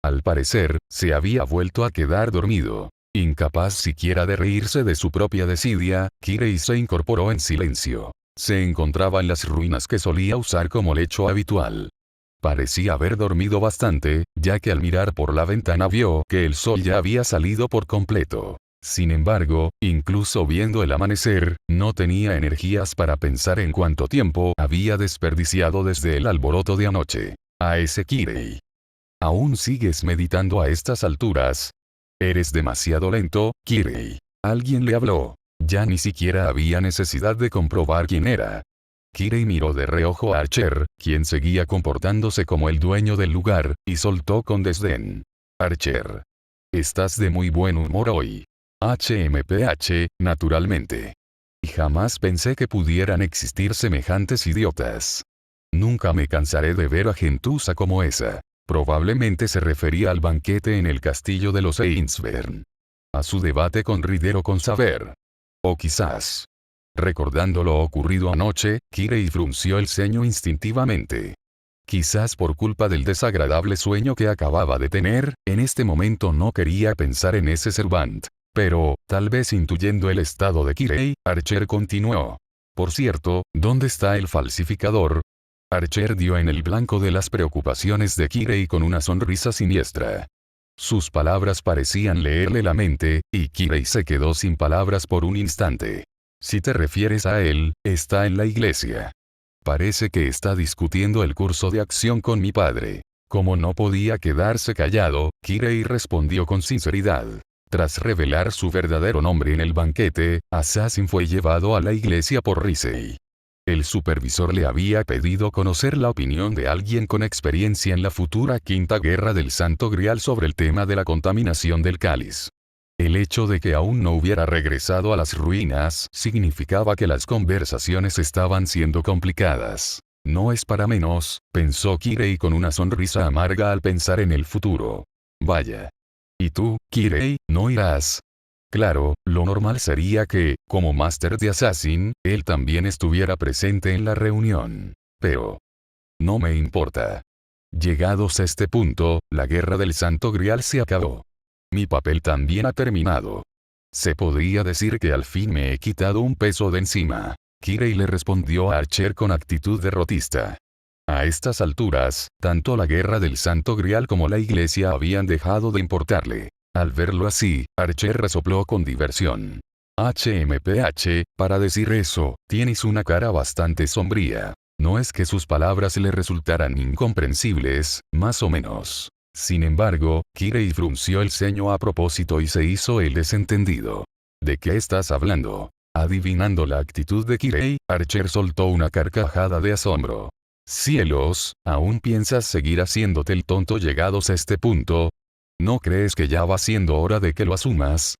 Al parecer, se había vuelto a quedar dormido. Incapaz siquiera de reírse de su propia desidia, Kirei se incorporó en silencio. Se encontraba en las ruinas que solía usar como lecho habitual. Parecía haber dormido bastante, ya que al mirar por la ventana vio que el sol ya había salido por completo. Sin embargo, incluso viendo el amanecer, no tenía energías para pensar en cuánto tiempo había desperdiciado desde el alboroto de anoche. A ese Kirei. ¿Aún sigues meditando a estas alturas? Eres demasiado lento, Kirei. Alguien le habló. Ya ni siquiera había necesidad de comprobar quién era. Kirei miró de reojo a Archer, quien seguía comportándose como el dueño del lugar, y soltó con desdén. Archer. Estás de muy buen humor hoy. HMPH, naturalmente. Y jamás pensé que pudieran existir semejantes idiotas. Nunca me cansaré de ver a gentuza como esa. Probablemente se refería al banquete en el castillo de los Einsvern. A su debate con Ridero con Saber. O quizás. Recordando lo ocurrido anoche, Kirei frunció el ceño instintivamente. Quizás por culpa del desagradable sueño que acababa de tener, en este momento no quería pensar en ese Servant. Pero, tal vez intuyendo el estado de Kirei, Archer continuó. Por cierto, ¿dónde está el falsificador? Archer dio en el blanco de las preocupaciones de Kirei con una sonrisa siniestra. Sus palabras parecían leerle la mente, y Kirei se quedó sin palabras por un instante. Si te refieres a él, está en la iglesia. Parece que está discutiendo el curso de acción con mi padre. Como no podía quedarse callado, Kirei respondió con sinceridad. Tras revelar su verdadero nombre en el banquete, Assassin fue llevado a la iglesia por Risei. El supervisor le había pedido conocer la opinión de alguien con experiencia en la futura Quinta Guerra del Santo Grial sobre el tema de la contaminación del cáliz. El hecho de que aún no hubiera regresado a las ruinas significaba que las conversaciones estaban siendo complicadas. No es para menos, pensó Kirei con una sonrisa amarga al pensar en el futuro. Vaya. ¿Y tú, Kirei, no irás? Claro, lo normal sería que, como máster de Assassin, él también estuviera presente en la reunión. Pero no me importa. Llegados a este punto, la guerra del Santo Grial se acabó. Mi papel también ha terminado. Se podría decir que al fin me he quitado un peso de encima. Kirei le respondió a Archer con actitud derrotista. A estas alturas, tanto la guerra del Santo Grial como la iglesia habían dejado de importarle. Al verlo así, Archer resopló con diversión. HMPH, para decir eso, tienes una cara bastante sombría. No es que sus palabras le resultaran incomprensibles, más o menos. Sin embargo, Kirei frunció el ceño a propósito y se hizo el desentendido. ¿De qué estás hablando? Adivinando la actitud de Kirei, Archer soltó una carcajada de asombro. Cielos, ¿aún piensas seguir haciéndote el tonto llegados a este punto? ¿No crees que ya va siendo hora de que lo asumas?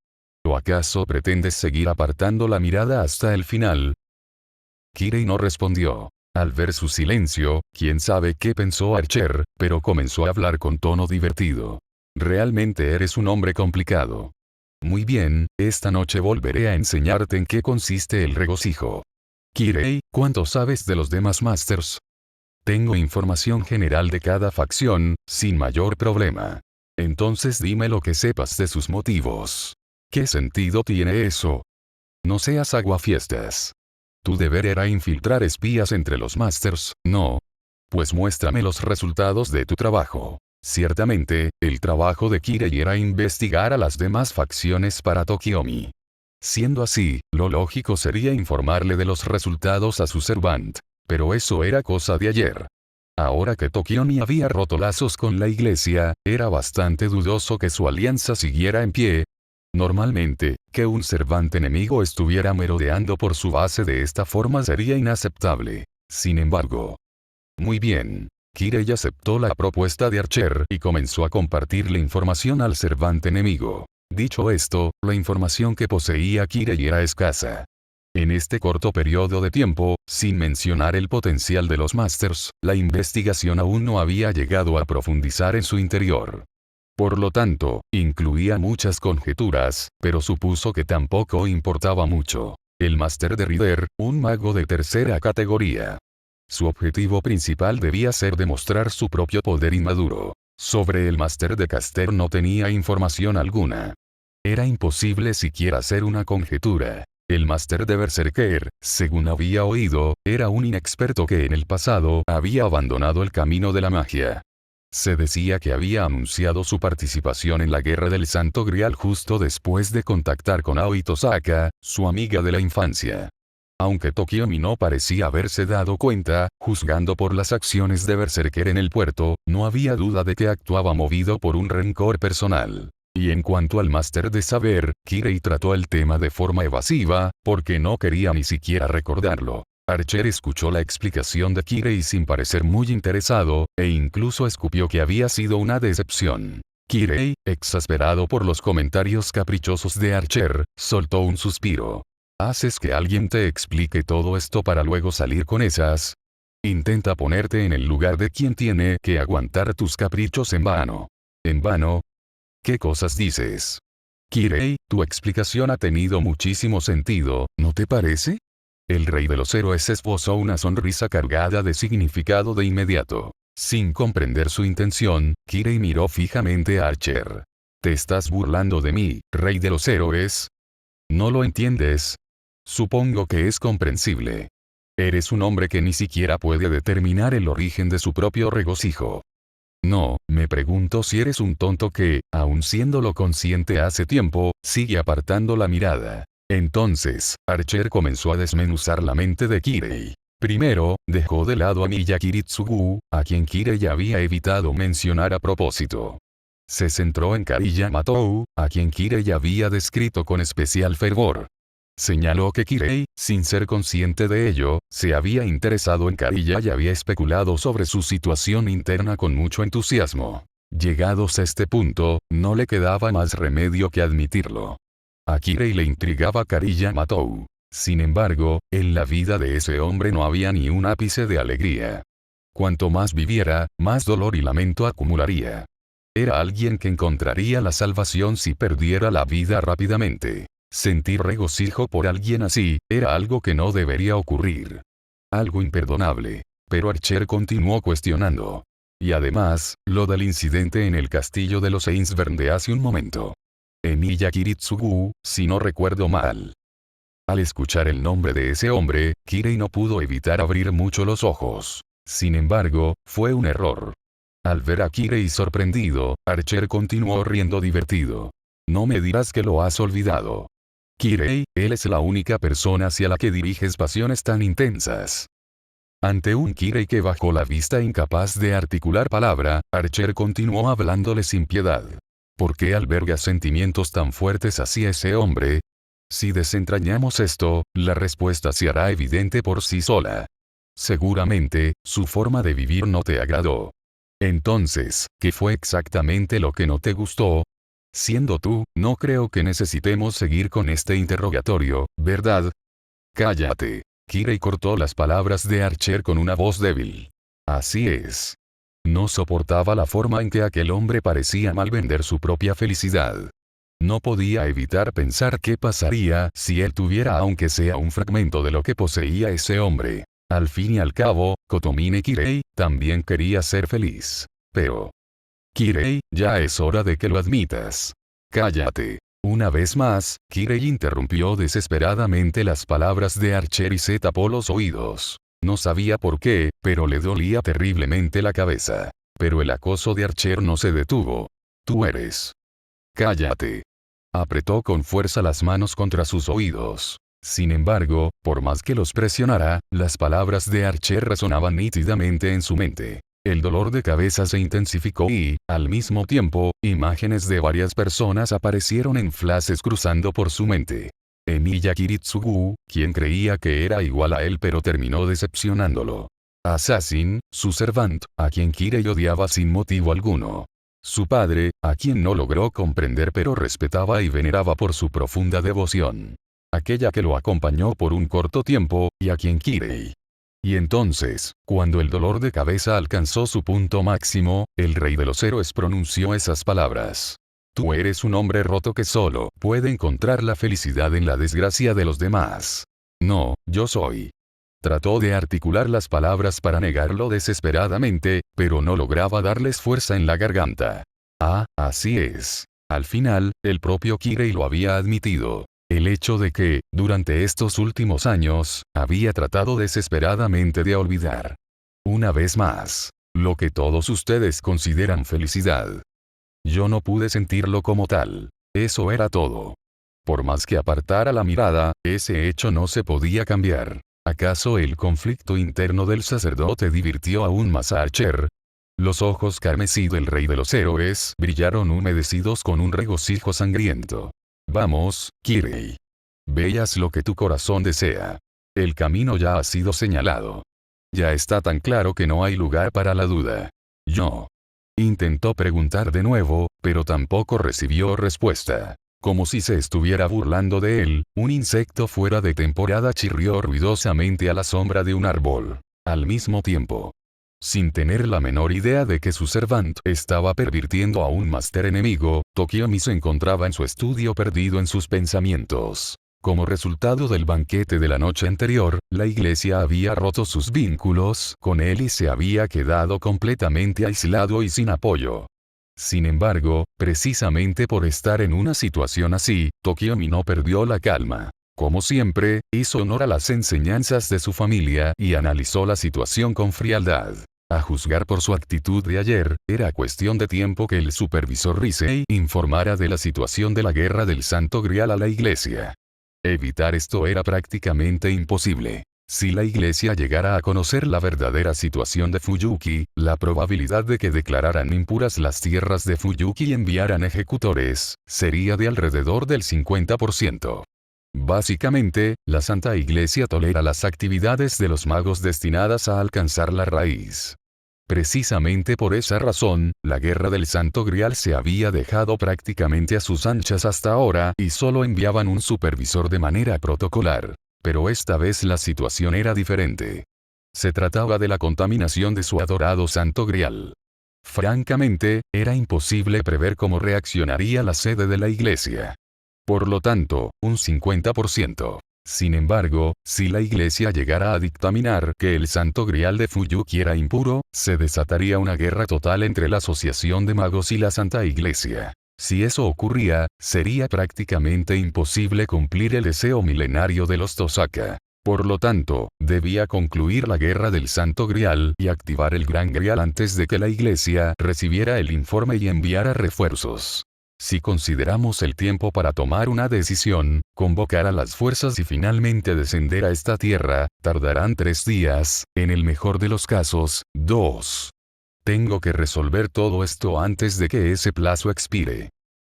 ¿O acaso pretendes seguir apartando la mirada hasta el final? Kirei no respondió. Al ver su silencio, quién sabe qué pensó Archer, pero comenzó a hablar con tono divertido. Realmente eres un hombre complicado. Muy bien, esta noche volveré a enseñarte en qué consiste el regocijo. Kirei, ¿cuánto sabes de los demás Masters? Tengo información general de cada facción, sin mayor problema. Entonces dime lo que sepas de sus motivos. ¿Qué sentido tiene eso? No seas aguafiestas. Tu deber era infiltrar espías entre los Masters, ¿no? Pues muéstrame los resultados de tu trabajo. Ciertamente, el trabajo de Kirei era investigar a las demás facciones para Tokiomi. Siendo así, lo lógico sería informarle de los resultados a su servant. Pero eso era cosa de ayer. Ahora que Tokiomi había roto lazos con la iglesia, era bastante dudoso que su alianza siguiera en pie. Normalmente, que un servante enemigo estuviera merodeando por su base de esta forma sería inaceptable. Sin embargo. Muy bien. Kirei aceptó la propuesta de Archer y comenzó a compartir la información al servante enemigo. Dicho esto, la información que poseía Kirei era escasa. En este corto periodo de tiempo, sin mencionar el potencial de los Masters, la investigación aún no había llegado a profundizar en su interior. Por lo tanto, incluía muchas conjeturas, pero supuso que tampoco importaba mucho. El Máster de Rider, un mago de tercera categoría. Su objetivo principal debía ser demostrar su propio poder inmaduro. Sobre el Máster de Caster no tenía información alguna. Era imposible siquiera hacer una conjetura. El Máster de Berserker, según había oído, era un inexperto que en el pasado había abandonado el camino de la magia. Se decía que había anunciado su participación en la Guerra del Santo Grial justo después de contactar con Aoi Tosaka, su amiga de la infancia. Aunque Tokiomi no parecía haberse dado cuenta, juzgando por las acciones de Berserker en el puerto, no había duda de que actuaba movido por un rencor personal. Y en cuanto al Máster de Saber, Kirei trató el tema de forma evasiva, porque no quería ni siquiera recordarlo. Archer escuchó la explicación de Kirei sin parecer muy interesado, e incluso escupió que había sido una decepción. Kirei, exasperado por los comentarios caprichosos de Archer, soltó un suspiro. ¿Haces que alguien te explique todo esto para luego salir con esas? Intenta ponerte en el lugar de quien tiene que aguantar tus caprichos en vano. ¿En vano? ¿Qué cosas dices? Kirei, tu explicación ha tenido muchísimo sentido, ¿no te parece? El rey de los héroes esbozó una sonrisa cargada de significado de inmediato. Sin comprender su intención, Kirei miró fijamente a Archer. ¿Te estás burlando de mí, rey de los héroes? ¿No lo entiendes? Supongo que es comprensible. Eres un hombre que ni siquiera puede determinar el origen de su propio regocijo. No, me pregunto si eres un tonto que, aun siéndolo consciente hace tiempo, sigue apartando la mirada. Entonces, Archer comenzó a desmenuzar la mente de Kirei. Primero, dejó de lado a Miyakiri Tsugu, a quien Kirei había evitado mencionar a propósito. Se centró en Kari Yamatou, a quien Kirei había descrito con especial fervor. Señaló que Kirei, sin ser consciente de ello, se había interesado en Kariya y había especulado sobre su situación interna con mucho entusiasmo. Llegados a este punto, no le quedaba más remedio que admitirlo. A Kirei le intrigaba Kari Yamatou. Sin embargo, en la vida de ese hombre no había ni un ápice de alegría. Cuanto más viviera, más dolor y lamento acumularía. Era alguien que encontraría la salvación si perdiera la vida rápidamente. Sentir regocijo por alguien así, era algo que no debería ocurrir. Algo imperdonable. Pero Archer continuó cuestionando. Y además, lo del incidente en el castillo de los Ainsburn de hace un momento. Emiya Kiritsugu, si no recuerdo mal. Al escuchar el nombre de ese hombre, Kirei no pudo evitar abrir mucho los ojos. Sin embargo, fue un error. Al ver a Kirei sorprendido, Archer continuó riendo divertido. No me dirás que lo has olvidado. Kirei, él es la única persona hacia la que diriges pasiones tan intensas. Ante un Kirei que bajó la vista incapaz de articular palabra, Archer continuó hablándole sin piedad. ¿Por qué alberga sentimientos tan fuertes hacia ese hombre? Si desentrañamos esto, la respuesta se hará evidente por sí sola. Seguramente, su forma de vivir no te agradó. Entonces, ¿qué fue exactamente lo que no te gustó? Siendo tú, no creo que necesitemos seguir con este interrogatorio, ¿verdad? Cállate. Kirei cortó las palabras de Archer con una voz débil. Así es. No soportaba la forma en que aquel hombre parecía malvender su propia felicidad. No podía evitar pensar qué pasaría si él tuviera aunque sea un fragmento de lo que poseía ese hombre. Al fin y al cabo, Kotomine Kirei también quería ser feliz. Pero... Kirei, ya es hora de que lo admitas. Cállate. Una vez más, Kirei interrumpió desesperadamente las palabras de Archer y se tapó los oídos. No sabía por qué, pero le dolía terriblemente la cabeza. Pero el acoso de Archer no se detuvo. Tú eres. Cállate. Apretó con fuerza las manos contra sus oídos. Sin embargo, por más que los presionara, las palabras de Archer resonaban nítidamente en su mente. El dolor de cabeza se intensificó y, al mismo tiempo, imágenes de varias personas aparecieron en flashes cruzando por su mente. Emiya Kiritsugu, quien creía que era igual a él pero terminó decepcionándolo. Assassin, su servant, a quien Kirei odiaba sin motivo alguno. Su padre, a quien no logró comprender pero respetaba y veneraba por su profunda devoción. Aquella que lo acompañó por un corto tiempo, y a quien Kirei. Y entonces, cuando el dolor de cabeza alcanzó su punto máximo, el rey de los héroes pronunció esas palabras. Tú eres un hombre roto que solo puede encontrar la felicidad en la desgracia de los demás. No, yo soy. Trató de articular las palabras para negarlo desesperadamente, pero no lograba darles fuerza en la garganta. Ah, así es. Al final, el propio Kirei lo había admitido. El hecho de que, durante estos últimos años, había tratado desesperadamente de olvidar. Una vez más, lo que todos ustedes consideran felicidad. Yo no pude sentirlo como tal. Eso era todo. Por más que apartara la mirada, ese hecho no se podía cambiar. ¿Acaso el conflicto interno del sacerdote divirtió aún más a Archer? Los ojos carmesí del rey de los héroes brillaron humedecidos con un regocijo sangriento. Vamos, Kirei. Veas lo que tu corazón desea. El camino ya ha sido señalado. Ya está tan claro que no hay lugar para la duda. Yo. Intentó preguntar de nuevo, pero tampoco recibió respuesta. Como si se estuviera burlando de él, un insecto fuera de temporada chirrió ruidosamente a la sombra de un árbol. Al mismo tiempo. Sin tener la menor idea de que su servant estaba pervirtiendo a un máster enemigo, Tokiomi se encontraba en su estudio perdido en sus pensamientos. Como resultado del banquete de la noche anterior, la iglesia había roto sus vínculos con él y se había quedado completamente aislado y sin apoyo. Sin embargo, precisamente por estar en una situación así, Tokiomi no perdió la calma. Como siempre, hizo honor a las enseñanzas de su familia y analizó la situación con frialdad. A juzgar por su actitud de ayer, era cuestión de tiempo que el supervisor Risei informara de la situación de la guerra del Santo Grial a la iglesia. Evitar esto era prácticamente imposible. Si la iglesia llegara a conocer la verdadera situación de Fuyuki, la probabilidad de que declararan impuras las tierras de Fuyuki y enviaran ejecutores, sería de alrededor del 50%. Básicamente, la Santa Iglesia tolera las actividades de los magos destinadas a alcanzar la raíz. Precisamente por esa razón, la guerra del Santo Grial se había dejado prácticamente a sus anchas hasta ahora y solo enviaban un supervisor de manera protocolar. Pero esta vez la situación era diferente. Se trataba de la contaminación de su adorado Santo Grial. Francamente, era imposible prever cómo reaccionaría la sede de la iglesia. Por lo tanto, un 50%. Sin embargo, si la iglesia llegara a dictaminar que el Santo Grial de Fuyuki era impuro, se desataría una guerra total entre la Asociación de Magos y la Santa Iglesia. Si eso ocurría, sería prácticamente imposible cumplir el deseo milenario de los Tosaka. Por lo tanto, debía concluir la guerra del Santo Grial y activar el Gran Grial antes de que la iglesia recibiera el informe y enviara refuerzos. Si consideramos el tiempo para tomar una decisión, convocar a las fuerzas y finalmente descender a esta tierra, tardarán 3 días, en el mejor de los casos, 2. Tengo que resolver todo esto antes de que ese plazo expire.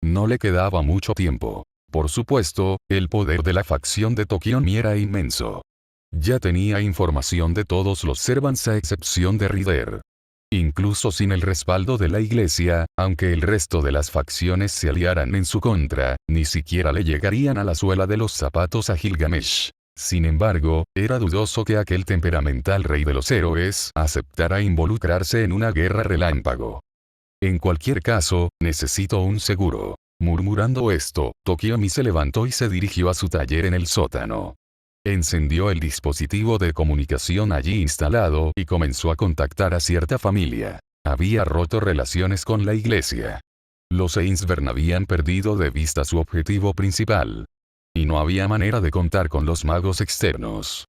No le quedaba mucho tiempo. Por supuesto, el poder de la facción de Tokiomi era inmenso. Ya tenía información de todos los servants a excepción de Rider. Incluso sin el respaldo de la iglesia, aunque el resto de las facciones se aliaran en su contra, ni siquiera le llegarían a la suela de los zapatos a Gilgamesh. Sin embargo, era dudoso que aquel temperamental rey de los héroes aceptara involucrarse en una guerra relámpago. En cualquier caso, necesito un seguro. Murmurando esto, Tokiomi se levantó y se dirigió a su taller en el sótano. Encendió el dispositivo de comunicación allí instalado y comenzó a contactar a cierta familia. Había roto relaciones con la iglesia. Los Ainsburn habían perdido de vista su objetivo principal. Y no había manera de contar con los magos externos.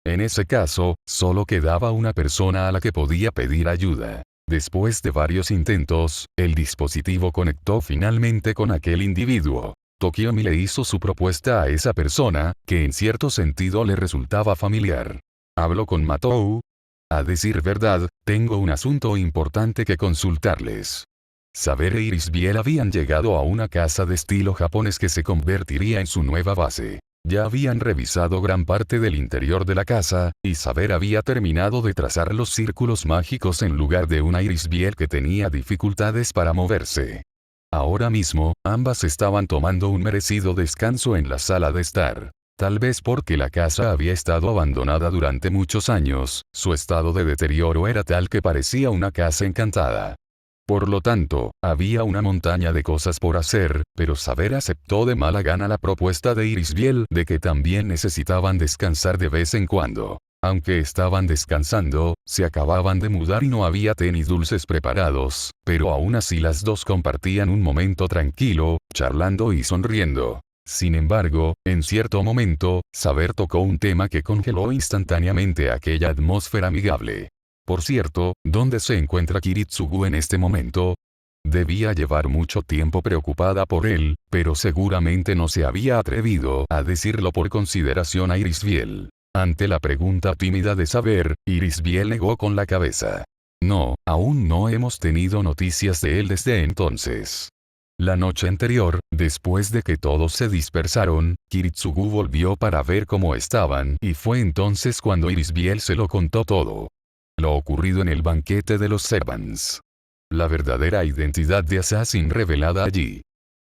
En ese caso, solo quedaba una persona a la que podía pedir ayuda. Después de varios intentos, el dispositivo conectó finalmente con aquel individuo. Tokiomi le hizo su propuesta a esa persona, que en cierto sentido le resultaba familiar. Habló con Matou. A decir verdad, tengo un asunto importante que consultarles. Saber e Irisbiel habían llegado a una casa de estilo japonés que se convertiría en su nueva base. Ya habían revisado gran parte del interior de la casa, y Saber había terminado de trazar los círculos mágicos en lugar de una Irisbiel que tenía dificultades para moverse. Ahora mismo, ambas estaban tomando un merecido descanso en la sala de estar. Tal vez porque la casa había estado abandonada durante muchos años, su estado de deterioro era tal que parecía una casa encantada. Por lo tanto, había una montaña de cosas por hacer, pero Saber aceptó de mala gana la propuesta de Irisbiel de que también necesitaban descansar de vez en cuando. Aunque estaban descansando, se acababan de mudar y no había té ni dulces preparados, pero aún así las dos compartían un momento tranquilo, charlando y sonriendo. Sin embargo, en cierto momento, Saber tocó un tema que congeló instantáneamente aquella atmósfera amigable. Por cierto, ¿dónde se encuentra Kiritsugu en este momento? Debía llevar mucho tiempo preocupada por él, pero seguramente no se había atrevido a decirlo por consideración a Irisbiel. Ante la pregunta tímida de Saber, Irisbiel negó con la cabeza. No, aún no hemos tenido noticias de él desde entonces. La noche anterior, después de que todos se dispersaron, Kiritsugu volvió para ver cómo estaban y fue entonces cuando Irisbiel se lo contó todo. Lo ocurrido en el banquete de los servants. La verdadera identidad de Assassin revelada allí.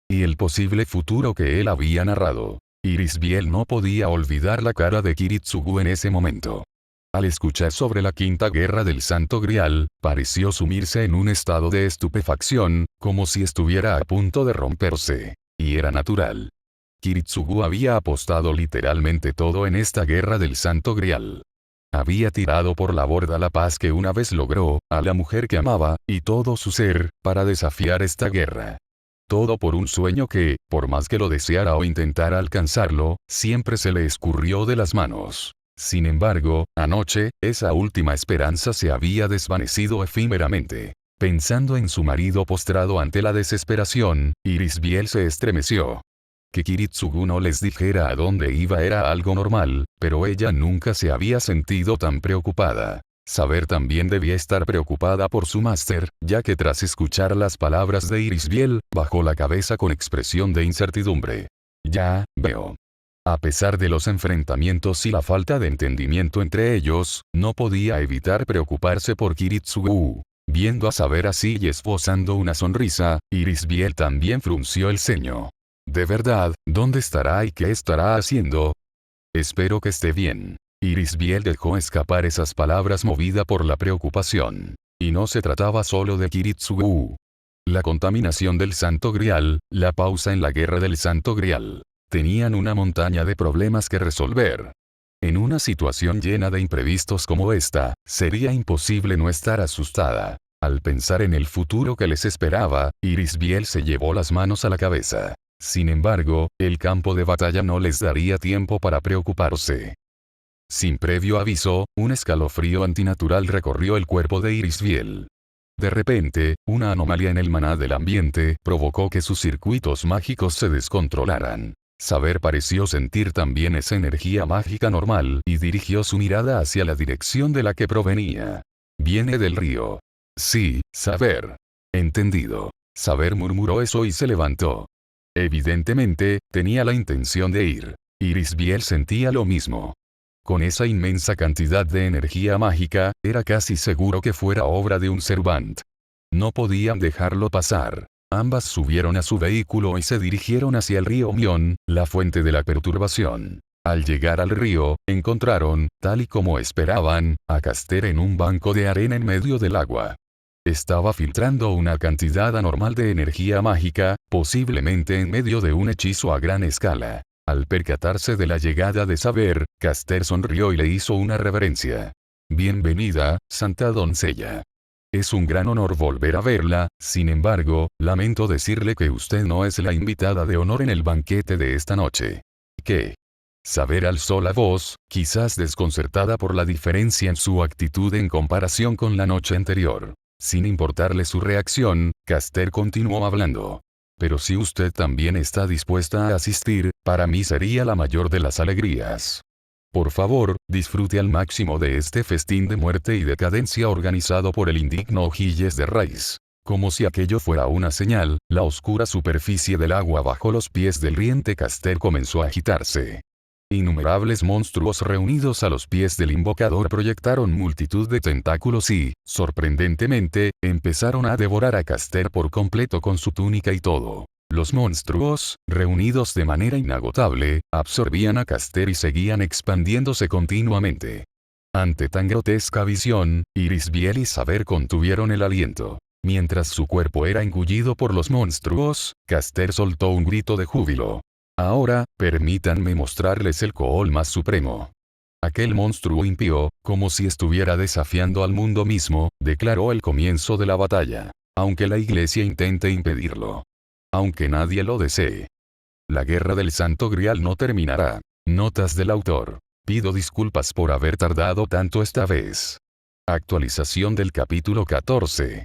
Y el posible futuro que él había narrado. Irisbiel no podía olvidar la cara de Kiritsugu en ese momento. Al escuchar sobre la quinta guerra del Santo Grial, pareció sumirse en un estado de estupefacción, como si estuviera a punto de romperse. Y era natural. Kiritsugu había apostado literalmente todo en esta guerra del Santo Grial. Había tirado por la borda la paz que una vez logró, a la mujer que amaba, y todo su ser, para desafiar esta guerra. Todo por un sueño que, por más que lo deseara o intentara alcanzarlo, siempre se le escurrió de las manos. Sin embargo, anoche, esa última esperanza se había desvanecido efímeramente. Pensando en su marido postrado ante la desesperación, Irisbiel se estremeció. Que Kiritsugu no les dijera a dónde iba era algo normal, pero ella nunca se había sentido tan preocupada. Saber también debía estar preocupada por su máster, ya que tras escuchar las palabras de Irisbiel, bajó la cabeza con expresión de incertidumbre. Ya, veo. A pesar de los enfrentamientos y la falta de entendimiento entre ellos, no podía evitar preocuparse por Kiritsugu. Viendo a Saber así y esbozando una sonrisa, Irisbiel también frunció el ceño. ¿De verdad, dónde estará y qué estará haciendo? Espero que esté bien. Irisbiel dejó escapar esas palabras movida por la preocupación. Y no se trataba solo de Kiritsugu. La contaminación del Santo Grial, la pausa en la guerra del Santo Grial. Tenían una montaña de problemas que resolver. En una situación llena de imprevistos como esta, sería imposible no estar asustada. Al pensar en el futuro que les esperaba, Irisbiel se llevó las manos a la cabeza. Sin embargo, el campo de batalla no les daría tiempo para preocuparse. Sin previo aviso, un escalofrío antinatural recorrió el cuerpo de Irisbiel. De repente, una anomalía en el maná del ambiente provocó que sus circuitos mágicos se descontrolaran. Saber pareció sentir también esa energía mágica normal y dirigió su mirada hacia la dirección de la que provenía. Viene del río. Sí, Saber. Entendido. Saber murmuró eso y se levantó. Evidentemente, tenía la intención de ir. Irisbiel sentía lo mismo. Con esa inmensa cantidad de energía mágica, era casi seguro que fuera obra de un Servant. No podían dejarlo pasar. Ambas subieron a su vehículo y se dirigieron hacia el río Mion, la fuente de la perturbación. Al llegar al río, encontraron, tal y como esperaban, a Caster en un banco de arena en medio del agua. Estaba filtrando una cantidad anormal de energía mágica, posiblemente en medio de un hechizo a gran escala. Al percatarse de la llegada de Saber, Caster sonrió y le hizo una reverencia. Bienvenida, Santa Doncella. Es un gran honor volver a verla, sin embargo, lamento decirle que usted no es la invitada de honor en el banquete de esta noche. ¿Qué? Saber alzó la voz, quizás desconcertada por la diferencia en su actitud en comparación con la noche anterior. Sin importarle su reacción, Caster continuó hablando. Pero si usted también está dispuesta a asistir, para mí sería la mayor de las alegrías. Por favor, disfrute al máximo de este festín de muerte y decadencia organizado por el indigno Gilles de Raiz. Como si aquello fuera una señal, la oscura superficie del agua bajo los pies del riente Caster comenzó a agitarse. Innumerables monstruos reunidos a los pies del invocador proyectaron multitud de tentáculos y, sorprendentemente, empezaron a devorar a Caster por completo con su túnica y todo. Los monstruos, reunidos de manera inagotable, absorbían a Caster y seguían expandiéndose continuamente. Ante tan grotesca visión, Irisbiel y Saber contuvieron el aliento. Mientras su cuerpo era engullido por los monstruos, Caster soltó un grito de júbilo. Ahora, permítanme mostrarles el Kool más supremo. Aquel monstruo impío, como si estuviera desafiando al mundo mismo, declaró el comienzo de la batalla. Aunque la iglesia intente impedirlo. Aunque nadie lo desee. La guerra del Santo Grial no terminará. Notas del autor. Pido disculpas por haber tardado tanto esta vez. Actualización del capítulo 14.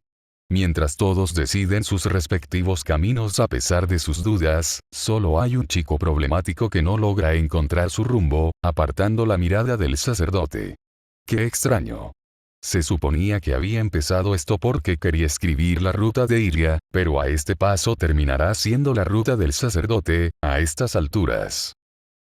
Mientras todos deciden sus respectivos caminos a pesar de sus dudas, solo hay un chico problemático que no logra encontrar su rumbo, apartando la mirada del sacerdote. ¡Qué extraño! Se suponía que había empezado esto porque quería escribir la ruta de Iria, pero a este paso terminará siendo la ruta del sacerdote, a estas alturas.